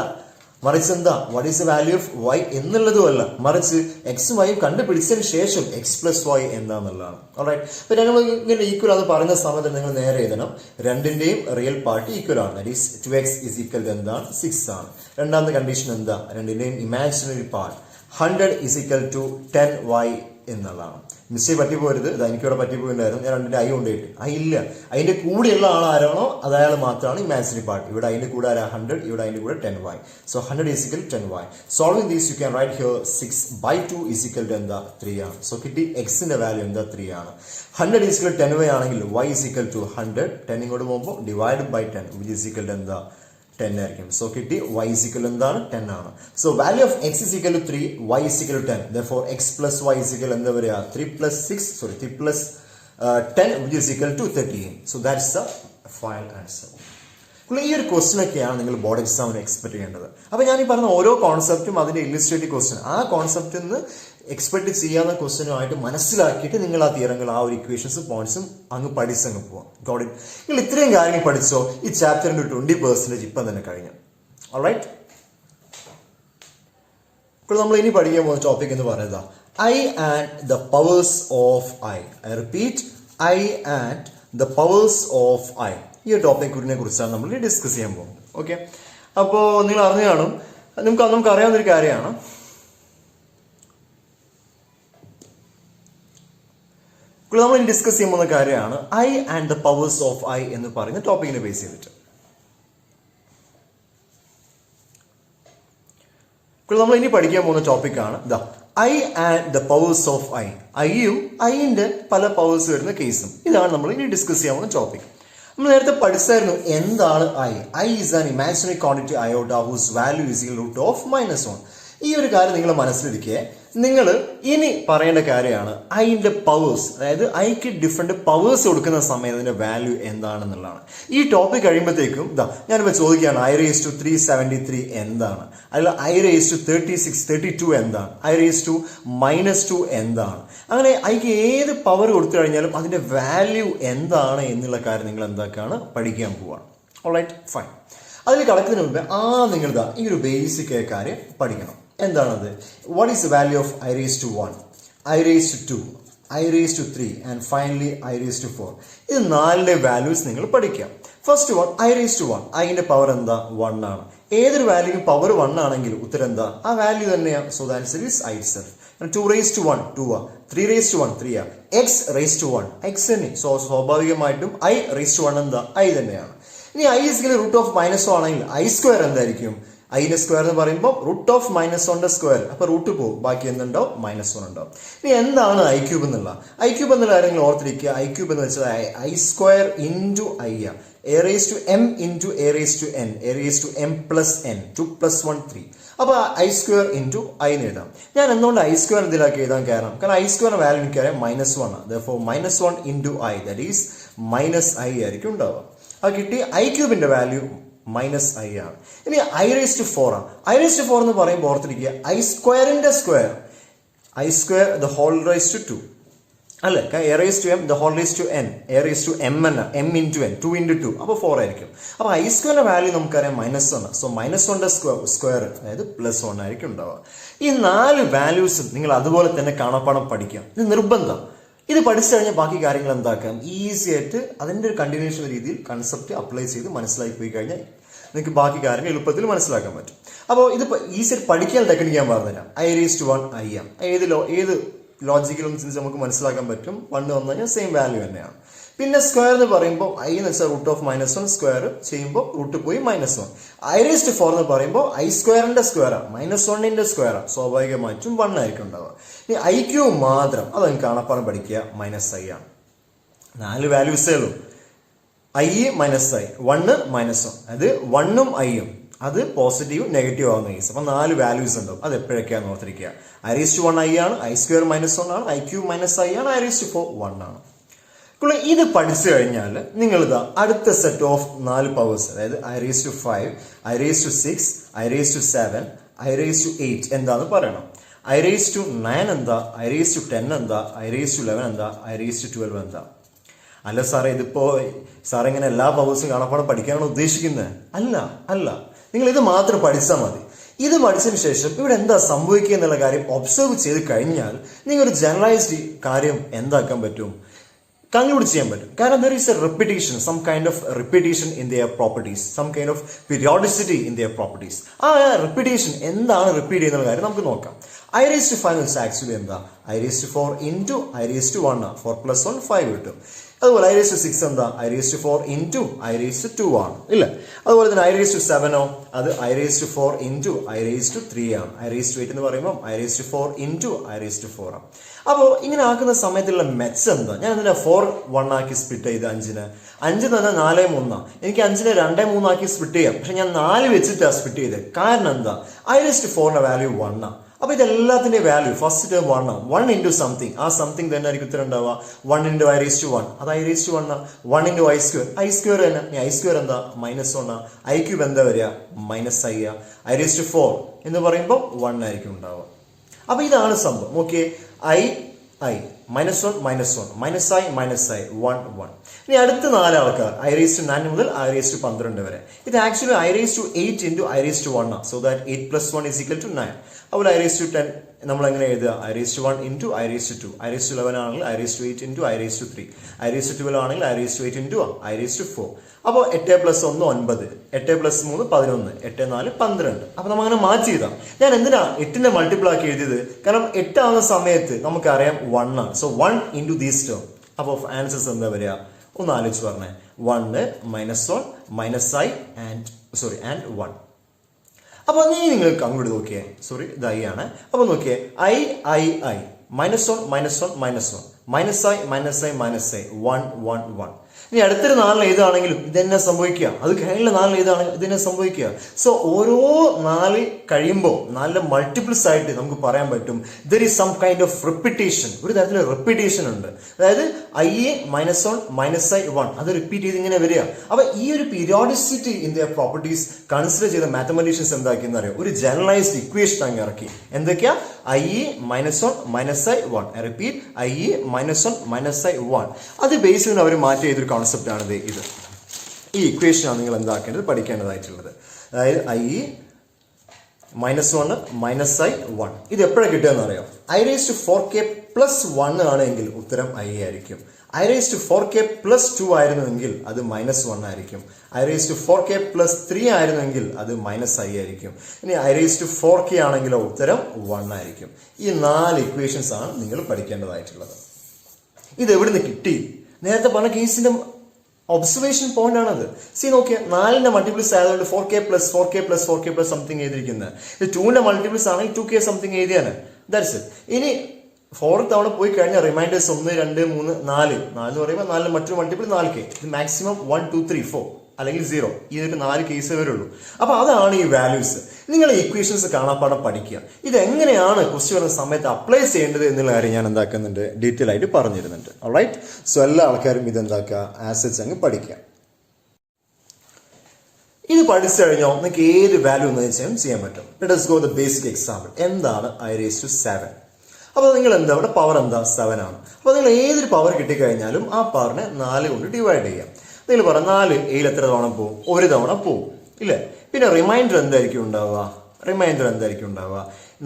മറിച്ച് എന്താ what is the value of y എന്നുള്ളതും അല്ല, മറിച്ച് എക്സും വൈയും കണ്ടുപിടിച്ചതിന് ശേഷം x പ്ലസ് y എന്താന്നുള്ളതാണ്. ഓൾറൈറ്റ്, അപ്പൊ ഞങ്ങൾ ഇങ്ങനെ ഈക്വൽ ആണെന്ന് പറയുന്ന സമയത്ത് നിങ്ങൾ നേരെ എഴുതണം രണ്ടിന്റെയും റിയൽ പാർട്ട് ഈക്വൽ ആണ്. That is 2x is equal to എന്താണ്? 6 ആണ്. രണ്ടാമത്തെ കണ്ടീഷൻ എന്താ? രണ്ടിന്റെയും imaginary part 100 is equal to 10y എന്നുള്ളതാണ്. മിസ്റ്റേക്ക് പറ്റിപ്പോരുത്. ഇത് എനിക്കിവിടെ പറ്റിപ്പോയിണ്ടായിരുന്നു. ഞാൻ രണ്ടിന്റെ ഐ കൊണ്ടുപോയിട്ട് ഇല്ല, അതിന്റെ കൂടെയുള്ള ആൾ ആരാണോ അത് അയാൾ മാത്രമാണ് ഇമാജിനറി പാർട്ട്. ഇവിടെ അതിന്റെ കൂടെ 100, ഇവിടെ അതിന്റെ കൂടെ 10y. So 100 is equal to 10y. Solving these you can write here 6/2 is equal to എന്താ? 3 ആണ്. സോ കിട്ടി എക്സിന്റെ വാല്യൂ എന്താ? 3 ആണ്. 100 is equal to 10y ആണെങ്കിൽ y is equal to 100. 10 ഇങ്ങോട്ട് പോകുമ്പോൾ divide by 10 which is equal to എന്താ? 10 ആയിരിക്കും. സോ കിട്ടി y is equal to എന്താണ്? 10 ആണ്. So value of x is equal to 3, y is equal to 10. Therefore x plus y is equal എന്താ വരിക? 3 plus 10 which is equal to 13. So that's the final answer. ഈ ഒരു question ഒക്കെയാണ് നിങ്ങൾ board എക്സാമിന് expect ചെയ്യേണ്ടത്. അപ്പൊ ഞാൻ ഈ പറഞ്ഞ ഓരോ കോൺസെപ്റ്റും അതിന്റെ ഇല്ലുസ്ട്രേറ്റീവ് ക്വസ്റ്റ്യൻ ആ കോൺസെപ്റ്റിൽ നിന്ന് എക്സ്പെക്ട് ചെയ്യാവുന്ന ക്വസ്റ്റ്യനുമായിട്ട് മനസ്സിലാക്കിയിട്ട് നിങ്ങൾ ആ തിയറങ്ങൾ ആ ഒരു ഇക്വേഷൻസും പോയിന്റ്സും അങ്ങ് പഠിച്ചങ്ങ് പോവാം. God it. നിങ്ങൾ ഇത്രയും കാര്യങ്ങൾ പഠിച്ചോ ഈ ചാപ്റ്ററിന്റെ 20% ഇപ്പം തന്നെ കഴിഞ്ഞു. ഓൾറൈറ്റ്, ഇപ്പോൾ നമ്മൾ ഇനി പഠിക്കാൻ പോകുന്ന ടോപ്പിക് എന്ന് പറയുന്നത് I and the powers of I. I repeat, I and the powers of I. ഈ ഒരു ടോപ്പിക്കിനെ കുറിച്ചാണ് നമ്മൾ ഡിസ്കസ് ചെയ്യാൻ പോകുന്നത്. ഓക്കെ, അപ്പോൾ നിങ്ങൾ അറിഞ്ഞു കാണും, നമുക്ക് അറിയാവുന്നൊരു കാര്യമാണ് നമ്മൾ ഇനി ഡിസ്കസ് ചെയ്യുന്ന കാര്യമാണ് I and the powers of I എന്ന് പറയുന്ന ടോപ്പിക്കിനെ ബേസ് ചെയ്തിട്ട്. നമ്മൾ ഇനി പഠിക്കാൻ പോകുന്ന ടോപ്പിക്കാണ് I and the powers of I. ഐയും ഐന്റെ പല പവേഴ്സ് വരുന്ന കേസും. ഇതാണ് നമ്മൾ ഇനി ഡിസ്കസ് ചെയ്യാൻ പോകുന്ന ടോപ്പിക്. നമ്മൾ നേരത്തെ പഠിച്ചായിരുന്നു എന്താണ് i. I is an imaginary quantity iota whose value is equal to of -1. ഈ ഒരു കാര്യം നിങ്ങൾ മനസ്സിലിരിക്കെ നിങ്ങൾ ഇനി പറയേണ്ട കാര്യമാണ് ഐന്റെ പവേഴ്സ്, അതായത് ഐക്ക് ഡിഫറെന്റ് പവേഴ്സ് കൊടുക്കുന്ന സമയത്ത് അതിന്റെ വാല്യൂ എന്താണെന്നുള്ളതാണ്. ഈ ടോപ്പിക് കഴിയുമ്പോഴത്തേക്കും ഞാനിപ്പോൾ ചോദിക്കുകയാണ് I raised to 373 എന്താണ്, അല്ല I raised to 32 എന്താണ്, I raised to -2 എന്താണ്. അങ്ങനെ ഐക്ക് ഏത് പവർ കൊടുത്തു കഴിഞ്ഞാലും അതിന്റെ വാല്യൂ എന്താണ് എന്നുള്ള കാര്യം നിങ്ങൾ എന്താക്കാണ് പഠിക്കാൻ പോവാണ്. Alright, fine. അതിൽ കടക്കുന്നതിന് മുമ്പേ നിങ്ങൾ ഈ ഒരു ബേസിക് കാര്യം പഠിക്കണം. എന്താണത്? What is the value of I raised to 1, I raised to 2, I raised to 3 and finally I raised to 4. ഇത് 4ന്റെ വാല്യൂസ് നിങ്ങൾ പഠിക്കാം. First one I raised to 1. ഐന്റെ പവർ എന്താ? 1 ആണ്. ഏതൊരു വാല്യൂക്കും പവർ 1 ആണെങ്കിൽ ഉത്തരം എന്താ? ആ വാല്യൂ തന്നെയാണ്. So the answer is I itself. 2 raised to 1 2 ആ, 3 raised to 1 3 ആ, x raised to 1 x തന്നെ. സോ സ്വാഭാവികമായിട്ടും I raised to 1 എന്താ? I തന്നെയാണ്. ഇനി I is root of -1 ആണെങ്കിൽ I സ്ക്വയർ എന്തായിരിക്കും? ഐന്റെ സ്ക്വയർ എന്ന് പറയുമ്പോൾ റൂട്ട് ഓഫ് -1ന്റെ സ്ക്വയർ, അപ്പൊ റൂട്ട് പോകും, ബാക്കി എന്തുണ്ടാവും? -1 ഉണ്ടാവും. ഇനി എന്താണ് ഐ ക്യൂബ് എന്നുള്ള? ഐ ക്യൂബ് എന്നുള്ള കാര്യങ്ങൾ ഓർത്തിരിക്കുക. ഐ ക്യൂബ് എന്ന് വെച്ചാൽ I സ്ക്വയർ ഇൻറ്റു ഐ ആ, a raised to m into a raised to n, a raised to m plus n, 2 plus 1 3. അപ്പൊ I സ്ക്വയർ ഇൻറ്റു ഐ എന്ന് എഴുതാം. ഞാൻ എന്തുകൊണ്ട് I സ്ക്വയർ ഇതിലാക്കി എഴുതാൻ കാരണം I സ്ക്വയർ വാല്യൂ എനിക്കറിയാം -1 ആണ്. therefore -1 into I, that is -i ആയിരിക്കും ഉണ്ടാവുക. അത് കിട്ടി. ഐ ക്യൂബിന്റെ വാല്യൂ -i ആണ്. ഇനി I raised to 4 ആണ്. I raised to 4 എന്ന് പറയുമ്പോൾ ഓർത്തിരിക്കുക I സ്ക്വയറിന്റെ square, I square the whole raised to 2 അല്ലേ? a raised to m the whole raised to n, a raised to m n, m into n, 2 into 2, അപ്പോൾ 4 ആയിരിക്കും. അപ്പൊ I സ്ക്വയറിന്റെ വാല്യൂ നമുക്കറിയാം -1. സോ -1ന്റെ സ്ക്വയർ അതായത് +1 ആയിരിക്കും ഉണ്ടാവുക. ഈ 4 വാല്യൂസും നിങ്ങൾ അതുപോലെ തന്നെ കാണാപ്പാടം പഠിക്കാം. ഇത് നിർബന്ധം. ഇത് പഠിച്ചു കഴിഞ്ഞാൽ ബാക്കി കാര്യങ്ങൾ എന്താക്കാം? ഈസി ആയിട്ട് അതിൻ്റെ ഒരു കണ്ടിന്യൂഷൻ രീതിയിൽ കൺസെപ്റ്റ് അപ്ലൈ ചെയ്ത് മനസ്സിലാക്കി പോയി കഴിഞ്ഞാൽ നിങ്ങൾക്ക് ബാക്കി കാര്യങ്ങൾ എളുപ്പത്തിൽ മനസ്സിലാക്കാൻ പറ്റും. അപ്പോൾ ഇത് ഈസി ആയിട്ട് പഠിക്കാൻ ടെക്നിക്ക് ഞാൻ പറഞ്ഞുതരാം. I raised to 1 I am. ഏത് ലോജിക്കലനുസരിച്ച് നമുക്ക് മനസ്സിലാക്കാൻ പറ്റും. 1 വന്നു കഴിഞ്ഞാൽ സെയിം വാല്യൂ തന്നെയാണ്. പിന്നെ സ്ക്വയർ എന്ന് പറയുമ്പോൾ I എന്ന് വെച്ചാൽ റൂട്ട് ഓഫ് -1 സ്ക്വയർ ചെയ്യുമ്പോൾ റൂട്ട് പോയി -1. I raised to 4 എന്ന് പറയുമ്പോൾ I സ്ക്വയറിന്റെ സ്ക്വയറാണ്, -1ന്റെ സ്ക്വയറാണ്, സ്വാഭാവികമായിട്ടും 1 ആയിരിക്കും ഉണ്ടാവുക. ഇനി ഐ ക്യൂ മാത്രം അത് കാണാപ്പാടം പഠിക്കുക. -i ആണ്. 4 വാല്യൂസേ ഉള്ളൂ. I -i 1 -1, അത് 1ഉം ഐയും അത് പോസിറ്റീവ് നെഗറ്റീവ് ആവുന്ന കേസ്. അപ്പൊ 4 വാല്യൂസ് ഉണ്ടാവും. അത് എപ്പോഴൊക്കെയാന്ന് ഓർത്തിരിക്കുക. I raised to 1 I ആണ്, I സ്ക്വയർ -1 ആണ്, I ക്യൂ -i ആണ്, I raised to 4 1 ആണ്. ഇത് പഠിച്ചു കഴിഞ്ഞാൽ നിങ്ങൾ അടുത്ത സെറ്റ് ഓഫ് 4 പവേഴ്സ്, അതായത് I raised to 5, I raised to 6, I raised to 7, I raised to 8 എന്താന്ന് പറയണം. I raised to 9 എന്താ, I raised to 10 എന്താ, I raised to 11 എന്താ, I raised to 12 എന്താ. അല്ല സാറേ, ഇതിപ്പോ സാറേ ഇങ്ങനെ എല്ലാ പവേഴ്സും കാണാപ്പാടം പഠിക്കാനാണ് ഉദ്ദേശിക്കുന്നത്? അല്ല, നിങ്ങൾ ഇത് മാത്രം പഠിച്ചാൽ മതി. ഇത് പഠിച്ചതിന് ശേഷം ഇവിടെ എന്താ സംഭവിക്കുക എന്നുള്ള കാര്യം ഒബ്സർവ് ചെയ്ത് കഴിഞ്ഞാൽ നിങ്ങൾ ഒരു ജനറലൈസ്ഡ് കാര്യം എന്താക്കാൻ പറ്റും? കൺക്ലൂഡ് ചെയ്യാൻ പറ്റും. കാരണം there is a repetition, some kind of repetition in their properties, some kind of periodicity in their properties. ആ repetition എന്താണ് റിപ്പീറ്റ് ചെയ്യുന്ന കാര്യം നമുക്ക് നോക്കാം. I raised to 5 വെച്ചാൽ ആക്ച്വലി എന്താ? I raised to 4 into I raised to 1 4 plus 1 5 കിട്ടും. അതുപോലെ I raised to 6 എന്താ? I raised to 4 into I raised to 2 ആണ്, ഇല്ലേ? അതുപോലെ തന്നെ I raised to 7 അത് I raised to 4 into I raised to 3 ആണ്. I raised to 8 എന്ന് പറയുമ്പോൾ I raised to 4 into I raised to 4 ആണ്. അപ്പോൾ ഇങ്ങനെ ആക്കുന്ന സമയത്തുള്ള മെച്ചം എന്താ? ഞാൻ ഇതിനെ 4 1 ആക്കി സ്പ്ലിറ്റ് ചെയ്ത് 5 തന്നെ 4 3 എനിക്ക് 5നെ 2 3 ആക്കി സ്പ്ലിറ്റ് ചെയ്യാം. പക്ഷെ ഞാൻ 4 വെച്ചിട്ടാണ് സ്പ്ലിറ്റ് ചെയ്തത്. കാരണം എന്താ? I raised to 4ന്റെ വാല്യൂ 1 ആണ്. അപ്പൊ ഇതെല്ലാത്തിന്റെ വാല്യൂ ഫസ്റ്റ് ടേം 1 ആണ്. 1 into സംതിങ്, ആ സംതിങ് തന്നെ ആയിരിക്കും ഉത്തരം ഉണ്ടാവുക. 1 into I raised to 1 അത് I raised to 1 ആണ്. 1 into I സ്ക്വയർ തന്നെ. I സ്ക്വയർ എന്താ? -1 ആണ്. I ക്യൂബ് എന്താ വരിക? -i ആ. I raised to 4 എന്ന് പറയുമ്പോൾ 1 ആയിരിക്കും ഉണ്ടാവുക. അപ്പൊ ഇതാണ് സംഭവം. Okay, I -1 -i -1 1. ഇനി അടുത്ത 4 ആൾക്കാർ I raised to 9 മുതൽ I raised to 12 വരെ. ഇത് actually I raised to 8 into I raised to 1 ആണ്. So that 8 plus 1 is equal to 9. അതുപോലെ I raised to 10 നമ്മൾ എങ്ങനെ എഴുതുക? I raised to 1 into I raised to 2. I raised to 11 ആണെങ്കിൽ I raised to 8 into I raised to 3. I raised to 12 ആണെങ്കിൽ I raised to 8 into I raised to 4. അപ്പോൾ 8 plus 1 9, 8 plus 3 11, 8 4 12. അപ്പൊ നമ്മൾ അങ്ങനെ മാറ്റി ചെയ്താൽ ഞാൻ എന്തിനാ 8ന്റെ മൾട്ടിപ്പിൾ ആക്കി എഴുതിയത്? കാരണം 8 ആവുന്ന സമയത്ത് നമുക്കറിയാം 1 ആണ്. സോ 1 into these term അപ്പോൾ ആൻസേഴ്സ് എന്താ വരിക? ഒന്ന് ആലോചിച്ച് പറഞ്ഞേ. 1 -1 -i ആൻഡ് 1. അപ്പോൾ നീ നിങ്ങൾക്ക് അങ്ങോട്ട് നോക്കിയേ. സോറി, ഇത് ഐ ആണ്. അപ്പോൾ നോക്കിയേ, i -1 -1 -i 1 1. ഇനി അടുത്തൊരു 4 ഏതാണെങ്കിലും ഇതെന്നെ സംഭവിക്കുക, അത് കഴിഞ്ഞ 4 ഏതാണെങ്കിലും ഇതെന്നെ സംഭവിക്കുക. സോ ഓരോ 4 കഴിയുമ്പോൾ 4 മൾട്ടിപ്പിൾസ് ആയിട്ട് നമുക്ക് പറയാൻ പറ്റും there is some kind of repetition. ഒരു തരത്തിലുള്ള റിപ്പീറ്റേഷൻ ഉണ്ട്. അതായത് i -1 -i 1 അത് റിപ്പീറ്റ് ചെയ്ത് ഇങ്ങനെ വരിക. അപ്പൊ ഈ ഒരു periodicity in their properties consider ചെയ്ത മാത്തമാറ്റീഷ്യൻസ് എന്താക്കിയെന്ന് അറിയാം, ഒരു ജനറലൈസ്ഡ് ഇക്വേഷൻ അങ്ങ് ഇറക്കി. എന്തൊക്കെയാ? i -1 -i 1. I repeat, i -1 -i 1. അത് ബേസ് ചെയ്ത് അവർ മാറ്റി ചെയ്തൊരു കോൺസെപ്റ്റ് ആണ് ഇത്. ഈ ഇക്വേഷനാണ് നിങ്ങൾ എന്താക്കേണ്ടത്, പഠിക്കേണ്ടതായിട്ടുള്ളത്. അതായത് i -1 -i 1 ഇത് എപ്പോഴാണ് കിട്ടുകയെന്ന് അറിയാം. i⁴k + 1 ആണെങ്കിൽ ഉത്തരം i ആയിരിക്കും. i⁴k + 2 ആയിരുന്നുവെങ്കിൽ അത് -1 ആയിരിക്കും. i⁴k + 3 ആയിരുന്നെങ്കിൽ അത് -i ആയിരിക്കും. ഇനി i⁴k ആണെങ്കിലോ ഉത്തരം 1 ആയിരിക്കും. ഈ 4 ഇക്വേഷൻസ് ആണ് നിങ്ങൾ പഠിക്കേണ്ടതായിട്ടുള്ളത്. ഇത് എവിടുന്ന് കിട്ടി? നേരത്തെ പറഞ്ഞ കേസിന്റെ ഒബ്സർവേഷൻ പോയിന്റ് ആണത്. സി നോക്കിയ 4ന്റെ മൾട്ടിപ്പിൾസ് ആയതുകൊണ്ട് 4k + 4k + സംതിങ് എഴുതിയിരിക്കുന്നത്. ഇത് 2ന്റെ മൾട്ടിപ്പിൾസ് ആണെങ്കിൽ 2k സംതിങ് എഴുതിയാണ്. That's it. ഇനി 4 തവണ പോയി കഴിഞ്ഞാൽ റിമൈൻഡേഴ്സ് 1 2 3 4 എന്ന് പറയുമ്പോൾ 4 മറ്റൊരു മൾട്ടിപ്പിൾ 4k. ഇത് മാക്സിമം 1 2 3 4 അല്ലെങ്കിൽ 0. ഈ ഒരു 4 കേസ് വരുള്ളൂ. അപ്പൊ അതാണ് ഈ വാല്യൂസ്. നിങ്ങൾ ഇക്വേഷൻസ് കാണാപ്പാടം പഠിക്കുക. ഇത് എങ്ങനെയാണ് ക്വസ്റ്റ്യൻ വരുന്ന സമയത്ത് അപ്ലൈ ചെയ്യേണ്ടത് എന്നുള്ള കാര്യം ഞാൻ എന്താക്കുന്നുണ്ട്, ഡീറ്റെയിൽ ആയിട്ട് പറഞ്ഞിരുന്നുണ്ട്. ഓൾറൈറ്റ്. സോ എല്ലാ ആൾക്കാരും ഇതെന്താക്കുക, ആസെറ്റ്സ് അങ്ങ് പഠിക്കുക. ഇത് പഠിച്ചു കഴിഞ്ഞാൽ നിങ്ങൾക്ക് ഏത് വാല്യൂ എന്ന് വെച്ചാൽ ചെയ്യാൻ പറ്റും. Let us go the basic example. എന്താണ് i⁻⁷? അപ്പോൾ നിങ്ങൾ എന്താ, ഇവിടെ പവർ എന്താ? 7 ആണ്. അപ്പോൾ നിങ്ങൾ ഏതൊരു പവർ കിട്ടിക്കഴിഞ്ഞാലും ആ പവറിനെ 4 കൊണ്ട് ഡിവൈഡ് ചെയ്യാം. നിങ്ങൾ പറയാം 4 7 എത്ര തവണ പോവും? 1 തവണ പോവും, ഇല്ലേ? പിന്നെ റിമൈൻഡർ എന്തായിരിക്കും ഉണ്ടാവുക?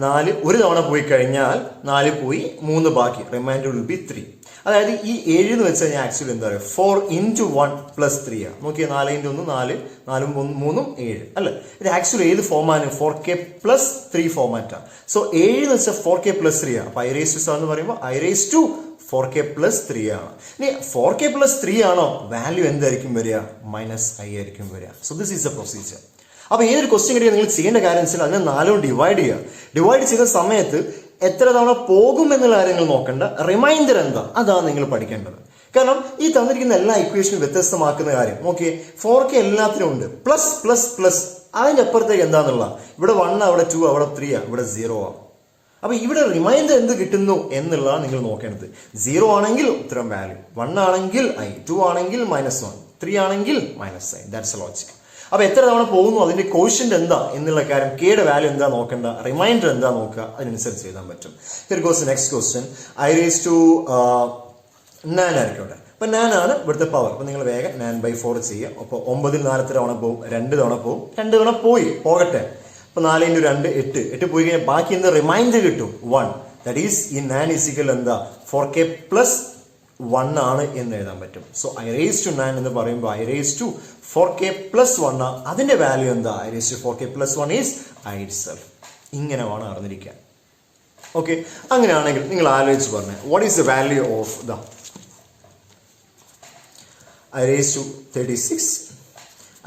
4 1 തവണ പോയി കഴിഞ്ഞാൽ 4 പോയി, 3 ബാക്കി, റിമൈൻഡർ വിൽ ബി 3. അതായത് ഈ 7 എന്ന് വെച്ചാൽ ഞാൻ ആക്ച്വലി എന്താ പറയുക, 4 × 1 + 3 ആണ്. നോക്കിയാൽ 4 × 1 4, 4 3 7 അല്ലേ? ഇത് ആക്ച്വലി ഏത് ഫോമാണ്? 4k + 3 ഫോമാറ്റാണ്. സോ 7 എന്ന് വെച്ചാൽ 4k + 3 ആണ്. അപ്പൊ i⁻⁷ എന്ന് പറയുമ്പോൾ i⁻4k + 3 ആണ്. ഇനി 4k + 3 ആണോ, വാല്യൂ എന്തായിരിക്കും വരിക? -i ആയിരിക്കും വരിക. So this is A procedure. അപ്പൊ ഏതൊരു ക്വസ്റ്റ്യൻ കിട്ടിയാൽ നിങ്ങൾ ചെയ്യേണ്ട കാര്യം വെച്ചാൽ അതിനെ 4 കൊണ്ട് ഡിവൈഡ് ചെയ്യുക. ഡിവൈഡ് ചെയ്യുന്ന സമയത്ത് എത്ര തവണ പോകും എന്നുള്ള കാര്യങ്ങൾ നോക്കണ്ട, റിമൈൻഡർ എന്താ അതാണ് നിങ്ങൾ പഠിക്കേണ്ടത്. കാരണം ഈ തന്നിരിക്കുന്ന എല്ലാ ഇക്വേഷനും വ്യത്യസ്തമാക്കുന്ന കാര്യം നോക്കിയേ, 4k എല്ലാത്തിനും ഉണ്ട്, പ്ലസ് പ്ലസ് പ്ലസ്, അതിന്റെ അപ്പുറത്തേക്ക് എന്താന്നുള്ള, ഇവിടെ 1 അവിടെ 2 അവിടെ 3 ഇവിടെ 0 ആണ്. അപ്പൊ ഇവിടെ റിമൈൻഡർ എന്ത് കിട്ടുന്നു എന്നുള്ളതാണ് നിങ്ങൾ നോക്കേണ്ടത്. 0 ആണെങ്കിൽ ഉത്തരം വാല്യൂ, 1 ആണെങ്കിൽ i, 2 ആണെങ്കിൽ -1, 3 ആണെങ്കിൽ -i. That's logic. അപ്പൊ എത്ര തവണ പോകുന്നു, അതിന്റെ കോഷ്യന്റ് എന്താ എന്നുള്ള കാര്യം, കെയുടെ വാല്യൂ എന്താ നോക്കണ്ട, റിമൈൻഡർ എന്താ നോക്കുക, അതിനനുസരിച്ച് എഴുതാൻ പറ്റും. Here goes next question. i⁻9 ആയിരിക്കട്ടെ. അപ്പൊ 9 ആണ് ഇവിടുത്തെ പവർ. അപ്പൊ നിങ്ങൾ വേഗം 9/4 ചെയ്യുക. അപ്പൊ 9ൽ 4 എത്ര തവണ പോകും? 2 തവണ പോകും. 2 തവണ പോകട്ടെ. അപ്പൊ 4 × 2 8. 8 പോയി കഴിഞ്ഞാൽ ബാക്കി എന്താ റിമൈൻഡർ കിട്ടും? 1. ദാറ്റ് ഈസ് ഈ 9 = എന്താ? 4k + 1 ആണ് എന്ന് എഴുതാൻ പറ്റും. സോ i⁻9 എന്ന് പറയുമ്പോൾ i⁻4k + 1 അതിന്റെ വാല്യൂ എന്താ? i⁻4k + 1 is i itself. ഇങ്ങനെ വേണം അറിഞ്ഞിരിക്കാൻ. ഓക്കെ, അങ്ങനെയാണെങ്കിൽ നിങ്ങൾ ആലോചിച്ച് പറഞ്ഞേ, what is the value of the i⁻36,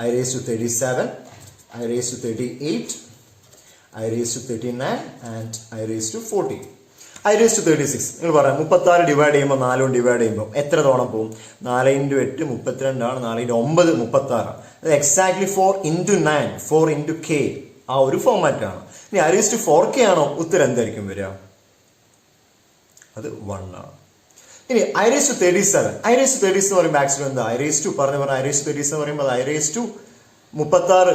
i⁻37, i⁻38, i⁻39 and i⁻40. i⁻36 നിങ്ങൾ പറയാം 36 ഡിവൈഡ് ചെയ്യുമ്പോൾ 4 കൊണ്ട് ഡിവൈഡ് ചെയ്യുമ്പോൾ എത്ര തവണ പോകും? 4 × 8 32 ആണ്, 4 × 9 36. അത് എക്സാക്ട്ലി 4 × 9 4 × k ആ ഒരു ഫോമാറ്റ് ആണ്. ഇനി i⁻4k ആണോ, ഉത്തരം എന്തായിരിക്കും വരിക? അത് 1 ആണ്. ഇനി i⁻37 എന്ന് പറയുമ്പോൾ ആക്ച്വലി എന്താ? i⁻2 പറഞ്ഞ i⁻37 എന്ന് പറയുമ്പോൾ i⁻36 4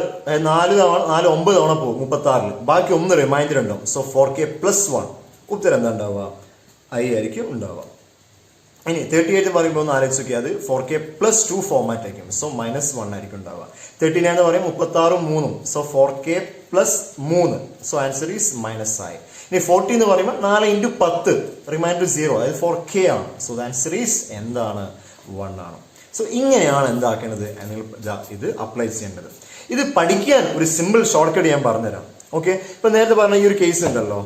9 തവണ പോകും 36ൽ, ബാക്കി 1 റിമൈൻഡർ ഉണ്ടാവും. സോ 4k + 1 ഉത്തരം എന്താ ഉണ്ടാവുക? i ആയിരിക്കും ഉണ്ടാവുക. ഇനി 38 എന്ന് പറയുമ്പോൾ ഒന്ന് ആലോചിച്ച് നോക്കിയാൽ അത് 4k + 2 ഫോമാറ്റ് ആയിരിക്കും. സോ -1 ആയിരിക്കും ഉണ്ടാവുക. 39 എന്ന് പറയുമ്പോൾ 36 3, so 4k + 3, so answer is -i. ഇനി 40 എന്ന് പറയുമ്പോൾ 4 × 10 റിമൈൻഡർ 0, അതായത് 4k ആണ്. സോ ദ ആൻസർ ഈസ് എന്താണ്? 1 ആണ്. സോ ഇങ്ങനെയാണ് എന്താക്കേണ്ടത്, ഇത് അപ്ലൈ ചെയ്യേണ്ടത്. ഇത് പഠിക്കാൻ ഒരു സിമ്പിൾ ഷോർട്ട് കട്ട് ഞാൻ പറഞ്ഞുതരാം. ഓക്കെ, ഇപ്പൊ നേരത്തെ പറഞ്ഞ ഈ ഒരു കേസ് ഉണ്ടല്ലോ,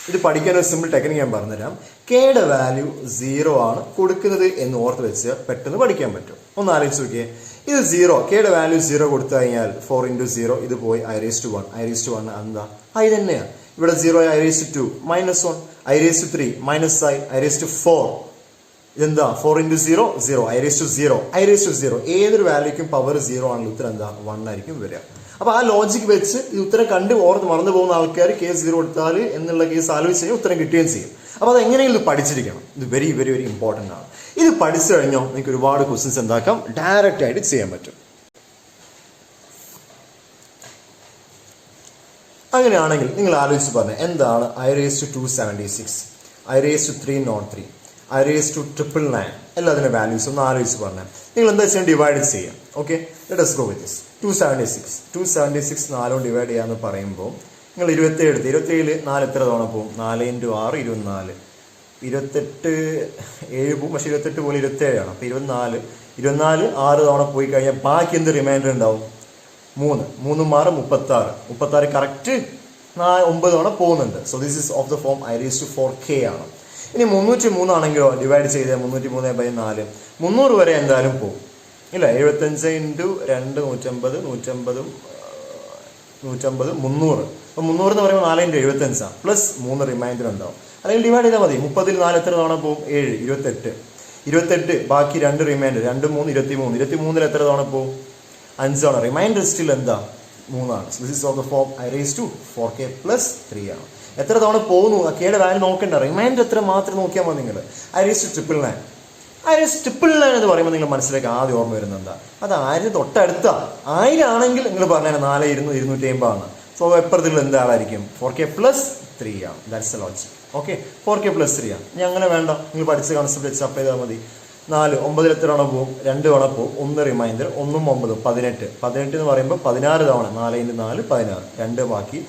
ഇത് പഠിക്കാൻ ഒരു സിമ്പിൾ ടെക്നിക്ക് ഞാൻ പറഞ്ഞുതരാം. കെയുടെ വാല്യൂ 0 ആണ് കൊടുക്കുന്നത് എന്ന് ഓർത്ത് വെച്ച് പെട്ടെന്ന് പഠിക്കാൻ പറ്റും. ഒന്ന് ആലോചിച്ച് നോക്കിയേ. ഇത് 0, കെയുടെ വാല്യൂ 0 കൊടുത്തു കഴിഞ്ഞാൽ 4 into 0 ഇത് പോയി i⁻1. i⁻1 എന്താ? i തന്നെയാണ്. ഇവിടെ 0 i⁻2 -1, i⁻3 -i, i⁻4 ഇതെന്താ? 4 into 0 0, i⁻0 i⁻0 ഏതൊരു വാല്യൂക്കും പവർ 0 ആണെങ്കിൽ ഉത്തരം എന്താ? 1 ആയിരിക്കും വരിക. അപ്പൊ ആ ലോജിക് വെച്ച് ഈ ഉത്തരം കണ്ട് ഓർത്ത് മറന്നു പോകുന്ന ആൾക്കാർ കേസ് 0 കൊടുത്താൽ എന്നുള്ള കേസ് ആലോചിച്ച് കഴിഞ്ഞാൽ ഉത്തരം കിട്ടുകയും ചെയ്യും. അപ്പൊ അത് എങ്ങനെയെങ്കിലും ഇത് പഠിച്ചിരിക്കണം. ഇത് വെരി വെരി വെരി ഇമ്പോർട്ടൻ്റ് ആണ്. ഇത് പഠിച്ചു കഴിഞ്ഞോ നിങ്ങൾക്ക് ഒരുപാട് ക്വസ്റ്റ്യൻസ് എന്താക്കാം? ഡയറക്റ്റ് ആയിട്ട് ചെയ്യാൻ പറ്റും. അങ്ങനെയാണെങ്കിൽ നിങ്ങൾ ആലോചിച്ച് പറഞ്ഞത് എന്താണ് i⁻276, i⁻303, i⁻999 എല്ലാത്തിൻ്റെ വാല്യൂസ് ഒന്ന് ആലോചിച്ച് പറഞ്ഞാൽ നിങ്ങൾ എന്താ ചെയ്യാൻ? ഡിവൈഡ് ചെയ്യാം. Okay, let us go with this. 276 4 divide ചെയ്യാന്ന് പറയുമ്പോൾ നിങ്ങൾ 27 എടുത്ത് 27 4 എത്ര തവണ പോകും? 4 into 6 24, 28 7 പോകും. പക്ഷെ 28 പോലെ 27 ആണ്. അപ്പോൾ 24 6 തവണ പോയി കഴിഞ്ഞാൽ ബാക്കി എന്ത് റിമൈൻഡർ ഉണ്ടാവും? 3 36 കറക്റ്റ് 9 തവണ പോകുന്നുണ്ട്. So this is of the form i⁻4k ആണ്. ഇനി 303 ആണെങ്കിലോ ഡിവൈഡ് ചെയ്ത് 303/4 300 വരെ എന്തായാലും പോകും ഇല്ല. 75 into 2 150 150 150 300. അപ്പോൾ 300 എന്ന് പറയുമ്പോൾ 4 into 75 പ്ലസ് 3 റിമൈൻഡർ ഉണ്ടാവും. അല്ലെങ്കിൽ ഡിവൈഡ് ചെയ്താൽ മതി. 30ൽ 4 എത്ര തവണ പോകും? 7 28 ബാക്കി 2 റിമൈൻഡർ 2 3 23 എത്ര തവണ പോകും? 5 തവണ. റിമൈൻഡർ സ്റ്റിൽ എന്താ? 3 ആണ്. This is of the form i⁻4k + 3 ആണ്. എത്ര തവണ പോകുന്നു കെയുടെ വാല്യൂ നോക്കണ്ട, റിമൈൻഡർ എത്ര മാത്രം നോക്കിയാൽ മതി നിങ്ങൾ. i⁻999 i⁻999 എന്ന് പറയുമ്പോൾ നിങ്ങൾ മനസ്സിലേക്ക് ആദ്യം ഓർമ്മ വരുന്നത് എന്താ? അത് 1000 തൊട്ടടുത്ത 1000 ആണെങ്കിൽ നിങ്ങൾ പറഞ്ഞാൽ 4 250 ആണ്. സോ എപ്പുറത്തുള്ള എന്താ ആളായിരിക്കും? 4k + 3 ആണ്. That's the logic. Okay, 4k + 3 ആണ്. ഇനി അങ്ങനെ വേണ്ട, നിങ്ങൾ പഠിച്ച കോൺസെപ്റ്റ് വെച്ച് അപ്പ് ചെയ്താൽ മതി. 4 9 എത്ര തവണ പോകും? 2 തവണ പോകും. 1 റിമൈൻഡർ 1 9 18 എന്ന് പറയുമ്പോൾ 16 തവണ 4 into 4 16 2 ബാക്കി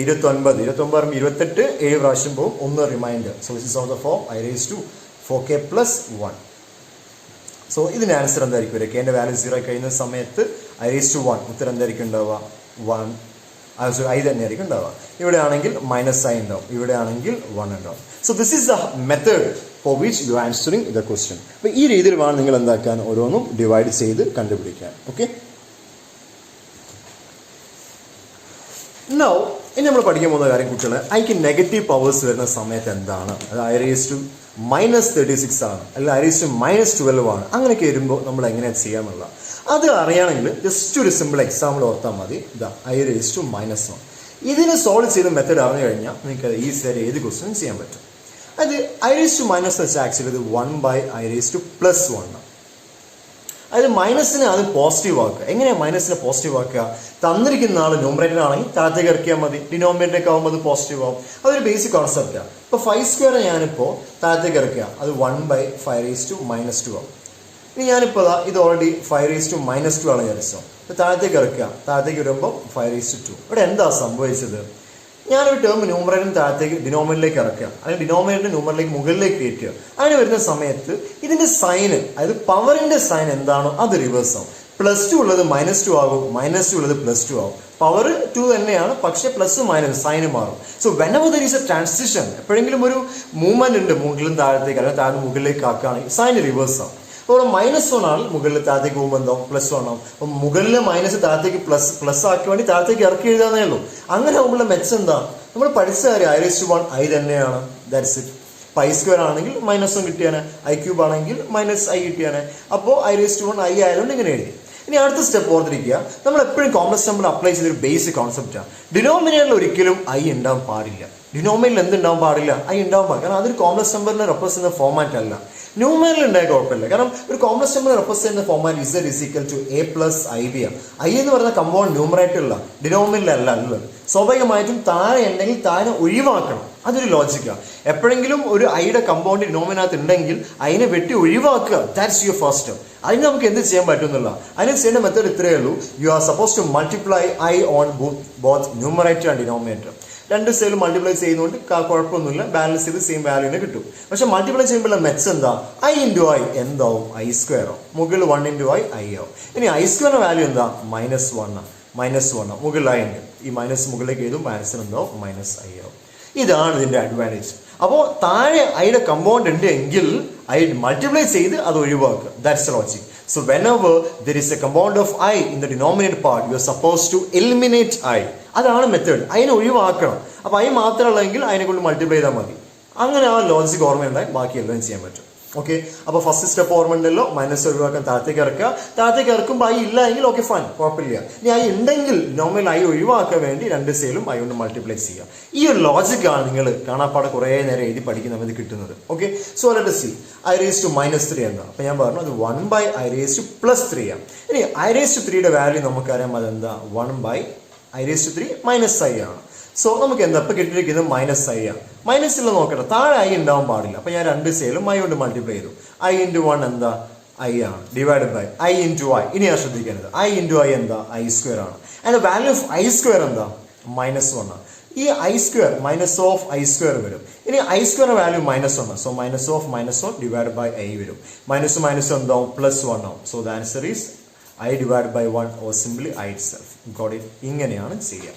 29 പറയുമ്പോൾ 28 7 പ്രാവശ്യം പോകും. 1 remainder. So this is of the form i⁻4k + 1. So ഇതിന് ആൻസർ എന്തായിരിക്കും വരിക? കെൻ്റെ വാല്യൂ 0 കഴിയുന്ന സമയത്ത് i⁻1 ഉത്തരം എന്തായിരിക്കും ഉണ്ടാവുക? 1 i തന്നെയായിരിക്കും ഉണ്ടാവുക. ഇവിടെ ആണെങ്കിൽ -i ഉണ്ടാവും, ഇവിടെ ആണെങ്കിൽ 1 ഉണ്ടാവും. So this is the method for which you answering the question. അപ്പോൾ ഈ രീതിയിൽ വേണം നിങ്ങൾ എന്താക്കാൻ? ഓരോന്നും ഡിവൈഡ് ചെയ്ത് കണ്ടുപിടിക്കാൻ. ഓക്കെ, നൗ ഇനി നമ്മൾ പഠിക്കാൻ പോകുന്ന കാര്യം കുട്ടികളെ, ഐക്ക് നെഗറ്റീവ് പവേഴ്സ് വരുന്ന സമയത്ത് എന്താണ്? അത് i⁻36 ആണ്, അല്ല i⁻12 ആണ്. അങ്ങനെയൊക്കെ വരുമ്പോൾ നമ്മൾ എങ്ങനെയാണ് ചെയ്യാമെന്നുള്ള അത് അറിയണമെങ്കിൽ ജസ്റ്റ് ഒരു സിമ്പിൾ എക്സാമ്പിൾ ഓർത്താൽ മതി. ഇതാ i⁻1. ഇതിന് സോൾവ് ചെയ്ത മെത്തേഡ് അറിഞ്ഞു കഴിഞ്ഞാൽ നിങ്ങൾക്ക് അത് ഈസി ആയിട്ട് ഏത് ക്വസ്റ്റ്യൻ ചെയ്യാൻ പറ്റും. അത് i⁻- വെച്ചാൽ ആക്ച്വലി ഇത് 1/i⁻+1 ആണ്. അതായത് മൈനസിനെ അത് പോസിറ്റീവ് ആക്കുക. എങ്ങനെയാണ് മൈനസിനെ പോസിറ്റീവ് ആക്കുക? തന്നിരിക്കുന്ന ആൾ ന്യൂമറേറ്റർ ആണെങ്കിൽ താഴത്തേക്ക് ഇറക്കിയാൽ മതി. ഡിനോമിനേറ്ററൊക്കെ ആകുമ്പോൾ അത് പോസിറ്റീവ് ആവും. അതൊരു ബേസിക് കോൺസെപ്റ്റാണ്. ഇപ്പോൾ 5² ഞാനിപ്പോൾ താഴത്തേക്ക് ഇറക്കുക, അത് 1/5⁻2 ആവും. ഇനി ഞാനിപ്പോൾ ഇത് ഓൾറെഡി 5⁻2 ആണ് വിചാരിച്ചോ. ഇപ്പോൾ താഴത്തേക്ക് ഇറക്കുക, താഴത്തേക്ക് വരുമ്പോൾ 5⁻2. ഇവിടെ എന്താ സംഭവിച്ചത്? ഞാനൊരു ടേം ന്യൂമറേറ്ററിന് താഴത്തേക്ക് ഡിനോമിനേറ്ററിലേക്ക് ഇറക്കുക, അല്ലെങ്കിൽ ഡിനോമിനേറ്റർ ന്യൂമറിലേക്ക് മുകളിലേക്ക് കയറ്റുക. അങ്ങനെ വരുന്ന സമയത്ത് ഇതിന്റെ സൈന്, അതായത് പവറിന്റെ സൈൻ എന്താണോ അത് റിവേഴ്സ് ആവും. +2 ഉള്ളത് -2 ആകും, -2 ഉള്ളത് +2 ആകും. പവർ 2 തന്നെയാണ്, പക്ഷെ പ്ലസ് മൈനസ് സൈന് മാറും. So whenever there is a transition, എപ്പോഴെങ്കിലും ഒരു മൂവ്മെന്റ് ഉണ്ട് മുകളിലും താഴത്തേക്ക്, അല്ലെങ്കിൽ താഴെ മുകളിലേക്ക് ആക്കുകയാണെങ്കിൽ സൈൻ റിവേഴ്സ് ആവും. അപ്പോൾ ഇവിടെ -1 ആണ്, മുകളിൽ താഴത്തേക്ക് പോകുമ്പോൾ എന്താവും? +1 ആവും. അപ്പം മുകളിലെ മൈനസ് താഴത്തേക്ക് പ്ലസ് ആക്കി വേണ്ടി താഴത്തേക്ക് ഇറക്കി എഴുതാന്നേ ഉള്ളൂ. അങ്ങനെ ആകുമ്പോൾ മെച്ചം എന്താ? നമ്മൾ പഠിച്ച കാര്യം i⁻1 i തന്നെയാണ്. That's it. π² ആണെങ്കിൽ -1 കിട്ടിയാണ്, i³ ആണെങ്കിൽ -i കിട്ടിയാണ്. അപ്പോൾ i⁻1 i ആയതുകൊണ്ട് ഇങ്ങനെ എഴുതി. ഇനി അടുത്ത സ്റ്റെപ്പ് ഓർത്തിരിക്കുക, നമ്മൾ എപ്പോഴും കോംപ്ലക്സ് നമ്പർ അപ്ലൈ ചെയ്തൊരു ബേസിക് കോൺസെപ്റ്റാണ്. ഡിനോമിനേറ്ററിൽ ഒരിക്കലും i ഉണ്ടാവാൻ പാടില്ല. ഡിനോമിനേറ്ററിൽ എന്തുണ്ടാവാൻ പാടില്ല? i ഉണ്ടാവാൻ പാടില്ല. കാരണം അതൊരു കോംപ്ലക്സ് നമ്പറിനെ റെപ്രസെന്റ് ചെയ്യുന്ന ഫോമാറ്റ് അല്ല. ന്യൂമറിൽ ഉണ്ടായ കുഴപ്പമില്ല, കാരണം ഒരു കോംപ്ലക്സ് നമ്പർ റെപ്രസെന്റ് ചെയ്യുന്ന ഫോമാറ്റ് z = a + ib ആണ്. i എന്ന് പറയുന്ന കമ്പൗണ്ട് ന്യൂമറേറ്ററിലാണ്, ഡിനോമിനേറ്ററിലല്ല ഉള്ളത്. സ്വാഭാവികമായിട്ടും താഴെ ഉണ്ടെങ്കിൽ താഴെ ഒഴിവാക്കണം. അതൊരു ലോജിക്കാണ്. എപ്പോഴെങ്കിലും ഒരു ഐയുടെ കമ്പൗണ്ട് ഡിനോമിനകത്ത് ഉണ്ടെങ്കിൽ അതിനെ വെട്ടി ഒഴിവാക്കുക. That's your first step. അതിന് നമുക്ക് എന്ത് ചെയ്യാൻ പറ്റുന്നില്ല. അതിന് ചെയ്യേണ്ട മെത്തേഡ് ഇത്രയേ ഉള്ളൂ. You are suppose to multiply i on both numerator and denominator. രണ്ട് സൈഡിൽ മൾട്ടിപ്ലൈ ചെയ്യുന്നതുകൊണ്ട് കുഴപ്പമൊന്നുമില്ല, ബാലൻസ് ചെയ്ത് സെയിം വാല്യൂനെ കിട്ടും. പക്ഷെ മൾട്ടിപ്ലൈ ചെയ്യുമ്പോൾ മെച്ചം എന്താ? i × i എന്താവും? i² ആവും. മുകളിൽ 1 × i ആവും. ഇനി i² വാല്യൂ എന്താ? -1 ആണ്. മുകളിൽ i ഉണ്ട്. ഈ മൈനസ് മുകളിലേക്ക് എഴുതും, ബാലൻസിന് എന്താവും? -i ആവും. ഇതാണ് ഇതിന്റെ അഡ്വാൻറ്റേജ്. അപ്പോൾ താഴെ ഐയുടെ കമ്പൗണ്ട് ഉണ്ട് എങ്കിൽ ഐ മൾട്ടിപ്ലൈ ചെയ്ത് അത് ഒഴിവാക്കുക. That's logic. So whenever there is a compound of I in the denominator part, you are supposed to eliminate I. അതാണ് മെത്തേഡ്. അതിനെ ഒഴിവാക്കണം. അപ്പോൾ I മാത്രമുള്ളെങ്കിൽ അതിനെ കൊണ്ട് മൾട്ടിപ്ലൈ ചെയ്താൽ മതി. അങ്ങനെ ആ ലോജിക് ഓർമ്മയുണ്ടായി ബാക്കി എല്ലാം ചെയ്യാൻ പറ്റും. ഓക്കെ, അപ്പോൾ ഫസ്റ്റ് സ്റ്റെപ്പ് ഓർമ്മയുണ്ടല്ലോ, മൈനസ് ഒഴിവാക്കാൻ താഴത്തേക്ക് ഇറക്കുക. താഴത്തേക്ക് ഇറക്കുമ്പോൾ ഐ ഇല്ല എങ്കിൽ ഓക്കെ ഫൈൻ, കുഴപ്പമില്ല. ഇനി ഐ ഉണ്ടെങ്കിൽ നോർമൽ ഐ ഒഴിവാക്കാൻ വേണ്ടി രണ്ട് സൈഡിലും ഐ കൊണ്ട് മൾട്ടിപ്ലൈ ചെയ്യുക. ഈ ഒരു ലോജിക്കാണ് നിങ്ങൾ കാണാപ്പാടെ കുറേ നേരം എഴുതി പഠിക്കുന്ന സമയത്ത് കിട്ടുന്നത്. Okay, so let us see I raised to -3 എന്താ. അപ്പോൾ ഞാൻ പറഞ്ഞു അത് 1/I raised to +3 ആണ്. ഇനി I raised to 3യുടെ വാല്യൂ നമുക്കറിയാം, അതെന്താ 1/I raised to 3 -I ആണ്. സോ നമുക്ക് എന്താ ഇപ്പം കിട്ടിയിരിക്കുന്നത് -I ആണ്. മൈനസിൽ നോക്കട്ടെ, താഴെ ഐ ഉണ്ടാവാൻ പാടില്ല. അപ്പം ഞാൻ രണ്ട് സൈഡിലും ഐ കൊണ്ട് മൾട്ടിപ്ലൈ ചെയ്തു. I into 1 എന്താ ഐ ആണ്, divide by I into I. ഇനി ഞാൻ ശ്രദ്ധിക്കേണ്ടത് I into I എന്താ I² ആണ്. ആൻഡ് വാല്യൂ ഓഫ് I² എന്താ -1 ആണ്. ഈ I² മൈനസ് ഓഫ് I² വരും. ഇനി I² value -1, so minus of -1 divide by I വരും. മൈനസ് മൈനസ് എന്താവും +1 ആവും. So the answer is I divide by 1 or simply I itself. Got it? ഇങ്ങനെയാണ് ചെയ്യുക.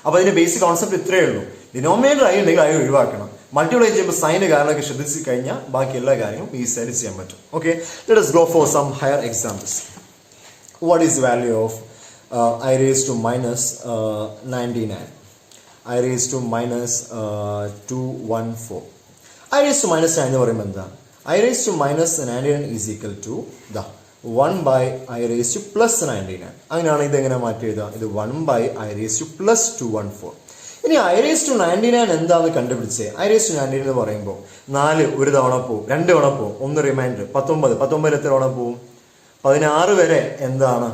അപ്പോൾ അതിന്റെ ബേസിക് കോൺസെപ്റ്റ് ഇത്രയേ ഉള്ളൂ. ഡിനോമിനേറ്റർ ഐ ഉണ്ടെങ്കിൽ ഐ ഒഴിവാക്കണം. മൾട്ടിപ്ലൈ ചെയ്യുമ്പോൾ സൈന് കാരണമൊക്കെ ശ്രദ്ധിച്ച് കഴിഞ്ഞാൽ ബാക്കി എല്ലാ കാര്യങ്ങളും ഈസിയായിട്ട് ചെയ്യാൻ പറ്റും. Okay, let us go for some higher examples. What is the value of I raised to -99? I raised to -214. I raised to -9 എന്ന് പറയുമ്പോൾ എന്താ? I raised to -99 is equal to the 1/I raised to +99. അങ്ങനെയാണ് ഇത് എങ്ങനെ മാറ്റി എഴുതുക? ഇത് 1/I raised to +214. ഇനി I raised to 99 എന്താന്ന് കണ്ടുപിടിച്ചേ? I raised to 99 എന്ന് പറയുമ്പോൾ 4 ഒരു തവണ പോവും, 2 തവണ പോവും, 1 റിമൈൻഡർ 19. 19 എത്ര തവണ പോവും? 16 വരെ എന്താണ്?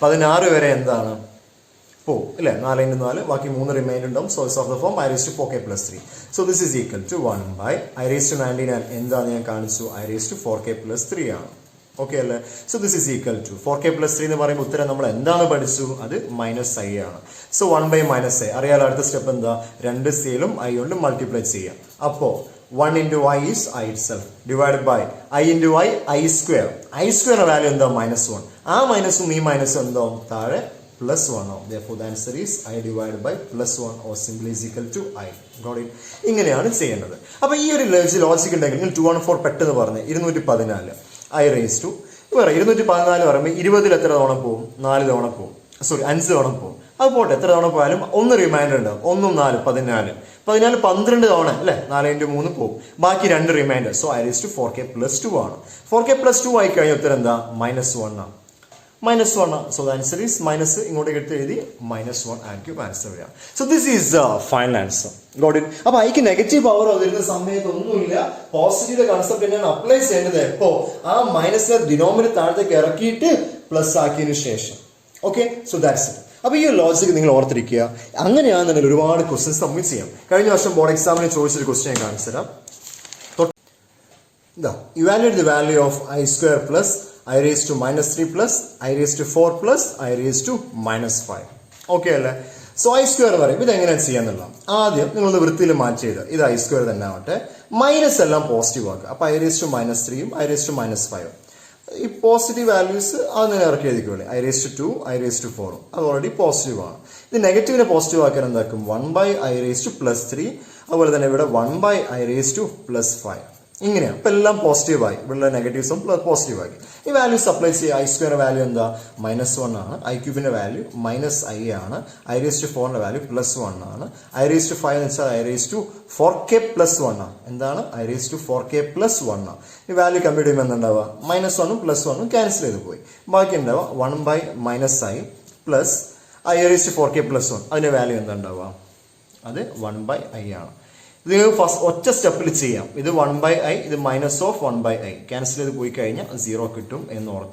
16 വരെ എന്താണ് പോവും അല്ലേ? 4 into 4 ബാക്കി 3 റിമൈൻഡർ ഉണ്ടാവും. Source of the form I raised to 4k + 3. So this is equal to 1/I raised to 99 എന്താന്ന് ഞാൻ കാണിച്ചു, I raised to 4k + 3 ആണ്. ഓക്കെ അല്ലേ? So this is equal to 4k + 3 എന്ന് പറയുമ്പോൾ ഉത്തരം നമ്മൾ എന്താണ് പഠിച്ചു? അത് -I ആണ്. സോ 1/-I അറിയാലോ. അടുത്ത സ്റ്റെപ്പ് എന്താ? രണ്ട് സൈഡിലും I കൊണ്ട് മൾട്ടിപ്ലൈ ചെയ്യാം. അപ്പോൾ 1 into I is I itself divided by I into I² I² value എന്താ? -1. ആ മൈനസും ഈ മൈനസും എന്താവും? താഴെ +1 ആവും. Therefore the answer is I divided by +1 or simply is equal to I. Got it? ഇങ്ങനെയാണ് ചെയ്യേണ്ടത്. അപ്പോൾ ഈ ഒരു ലോജിക് ഉണ്ടെങ്കിൽ 214 പെട്ടെന്ന് പറഞ്ഞ് 214 I raised to 214 പറയുമ്പോൾ 20 എത്ര തവണ പോവും? 4 തവണ പോവും. സോറി 5 തവണ പോവും. അത് പോട്ടെ, എത്ര തവണ പോയാലും 1 റിമൈൻഡർ ഉണ്ടാവും. 1 4 14 12 തവണ അല്ലേ? 4 into 3 പോവും. ബാക്കി 2 remainder. So I raised to 4k + 2 ആണ്. 4k + 2 ആയി കഴിഞ്ഞാൽ ഉത്തരം എന്താ? -1 ആണ്. -1. So the answer is minus ഇങ്ങോട്ടേക്ക് എടുത്ത് എഴുതി -1 ആയിരിക്കും ആൻസർ വരിക. So this is the final answer. Got it? അപ്പൊ ഐക്ക് നെഗറ്റീവ് പവർ വരുന്ന സമയത്ത് ഒന്നുമില്ല, പോസിറ്റീവ് കൺസെപ്റ്റ് തന്നെയാണ് അപ്ലൈ ചെയ്യേണ്ടത്. എപ്പോ? ആ മൈനസിനെ ഡിനോമിനേറ്റർ താഴത്തേക്ക് ഇറക്കിയിട്ട് പ്ലസ് ആക്കിയതിനു ശേഷം. Okay, so that's it. അപ്പൊ ഈ ഒരു ലോജിക് നിങ്ങൾ ഓർത്തിരിക്കുക. അങ്ങനെയാണെന്നുണ്ടെങ്കിൽ ഒരുപാട് ക്വസ്റ്റ്യൻസ് നമുക്ക് ചെയ്യാം. കഴിഞ്ഞ വർഷം ബോർഡ് എക്സാമിന് ചോദിച്ചൊരു ക്വസ്റ്റ്യൻ ഞാൻ കാണിച്ചു തരാം. Evaluate the value of I² plus I raised to -3 plus I raised to 4 plus I raised to -5. Okay അല്ലേ? സോ I² പറയും. ഇത് എങ്ങനെയാണ് ചെയ്യാന്നുള്ള ആദ്യം നിങ്ങളൊന്ന് വൃത്തിയിൽ മാറ്റി ചെയ്ത് ഇത് I² തന്നെ ആവട്ടെ. മൈനസ് എല്ലാം പോസിറ്റീവ് ആക്കുക. അപ്പൊ I raised to -3ഉം I raised to -5ഉം ഈ പോസിറ്റീവ് വാല്യൂസ് അങ്ങനെ ഇറക്കി എഴുതിക്കൂടെ? I raised to 2 I raised to 4ഉം അത് ഓൾറെഡി പോസിറ്റീവ് ആണ്. ഇത് നെഗറ്റീവിനെ പോസിറ്റീവ് ആക്കാൻ എന്താക്കും? 1/I raised to +3. അതുപോലെ തന്നെ ഇവിടെ 1/I raised to +5. ഇങ്ങനെയാണ്. ഇപ്പം എല്ലാം പോസിറ്റീവായി. ഇവിടെ നെഗറ്റീവ്സും പോസിറ്റീവായി. ഈ വാല്യൂസ് അപ്ലൈ ചെയ്യുക. I² വാല്യൂ എന്താ? -1 ആണ്. I³ വാല്യൂ -I ആണ്. I raised to 4 വാല്യൂ +1 ആണ്. I raised to 5 എന്ന് വെച്ചാൽ I raised to 4k + 1 ആണ്. എന്താണ്? I raised to 4k + 1 ആണ്. ഈ വാല്യൂ കമ്പ്യൂട്ട് ചെയ്യുമ്പോൾ എന്താണ്ടാവുക? -1ഉം +1ഉം ക്യാൻസൽ ചെയ്ത് പോയി. ബാക്കി ഉണ്ടാവുക 1/-I plus I raised to 4k + 1. അതിന്റെ വാല്യൂ എന്താ ഉണ്ടാവുക? അത് 1/I ആണ്. ഇത് ഫസ്റ്റ് ഒറ്റ സ്റ്റെപ്പിൽ ചെയ്യാം. ഇത് 1/I, ഇത് -1/I ക്യാൻസൽ ചെയ്ത് പോയി കഴിഞ്ഞാൽ 0 കിട്ടും എന്ന് ഓർക്കുക.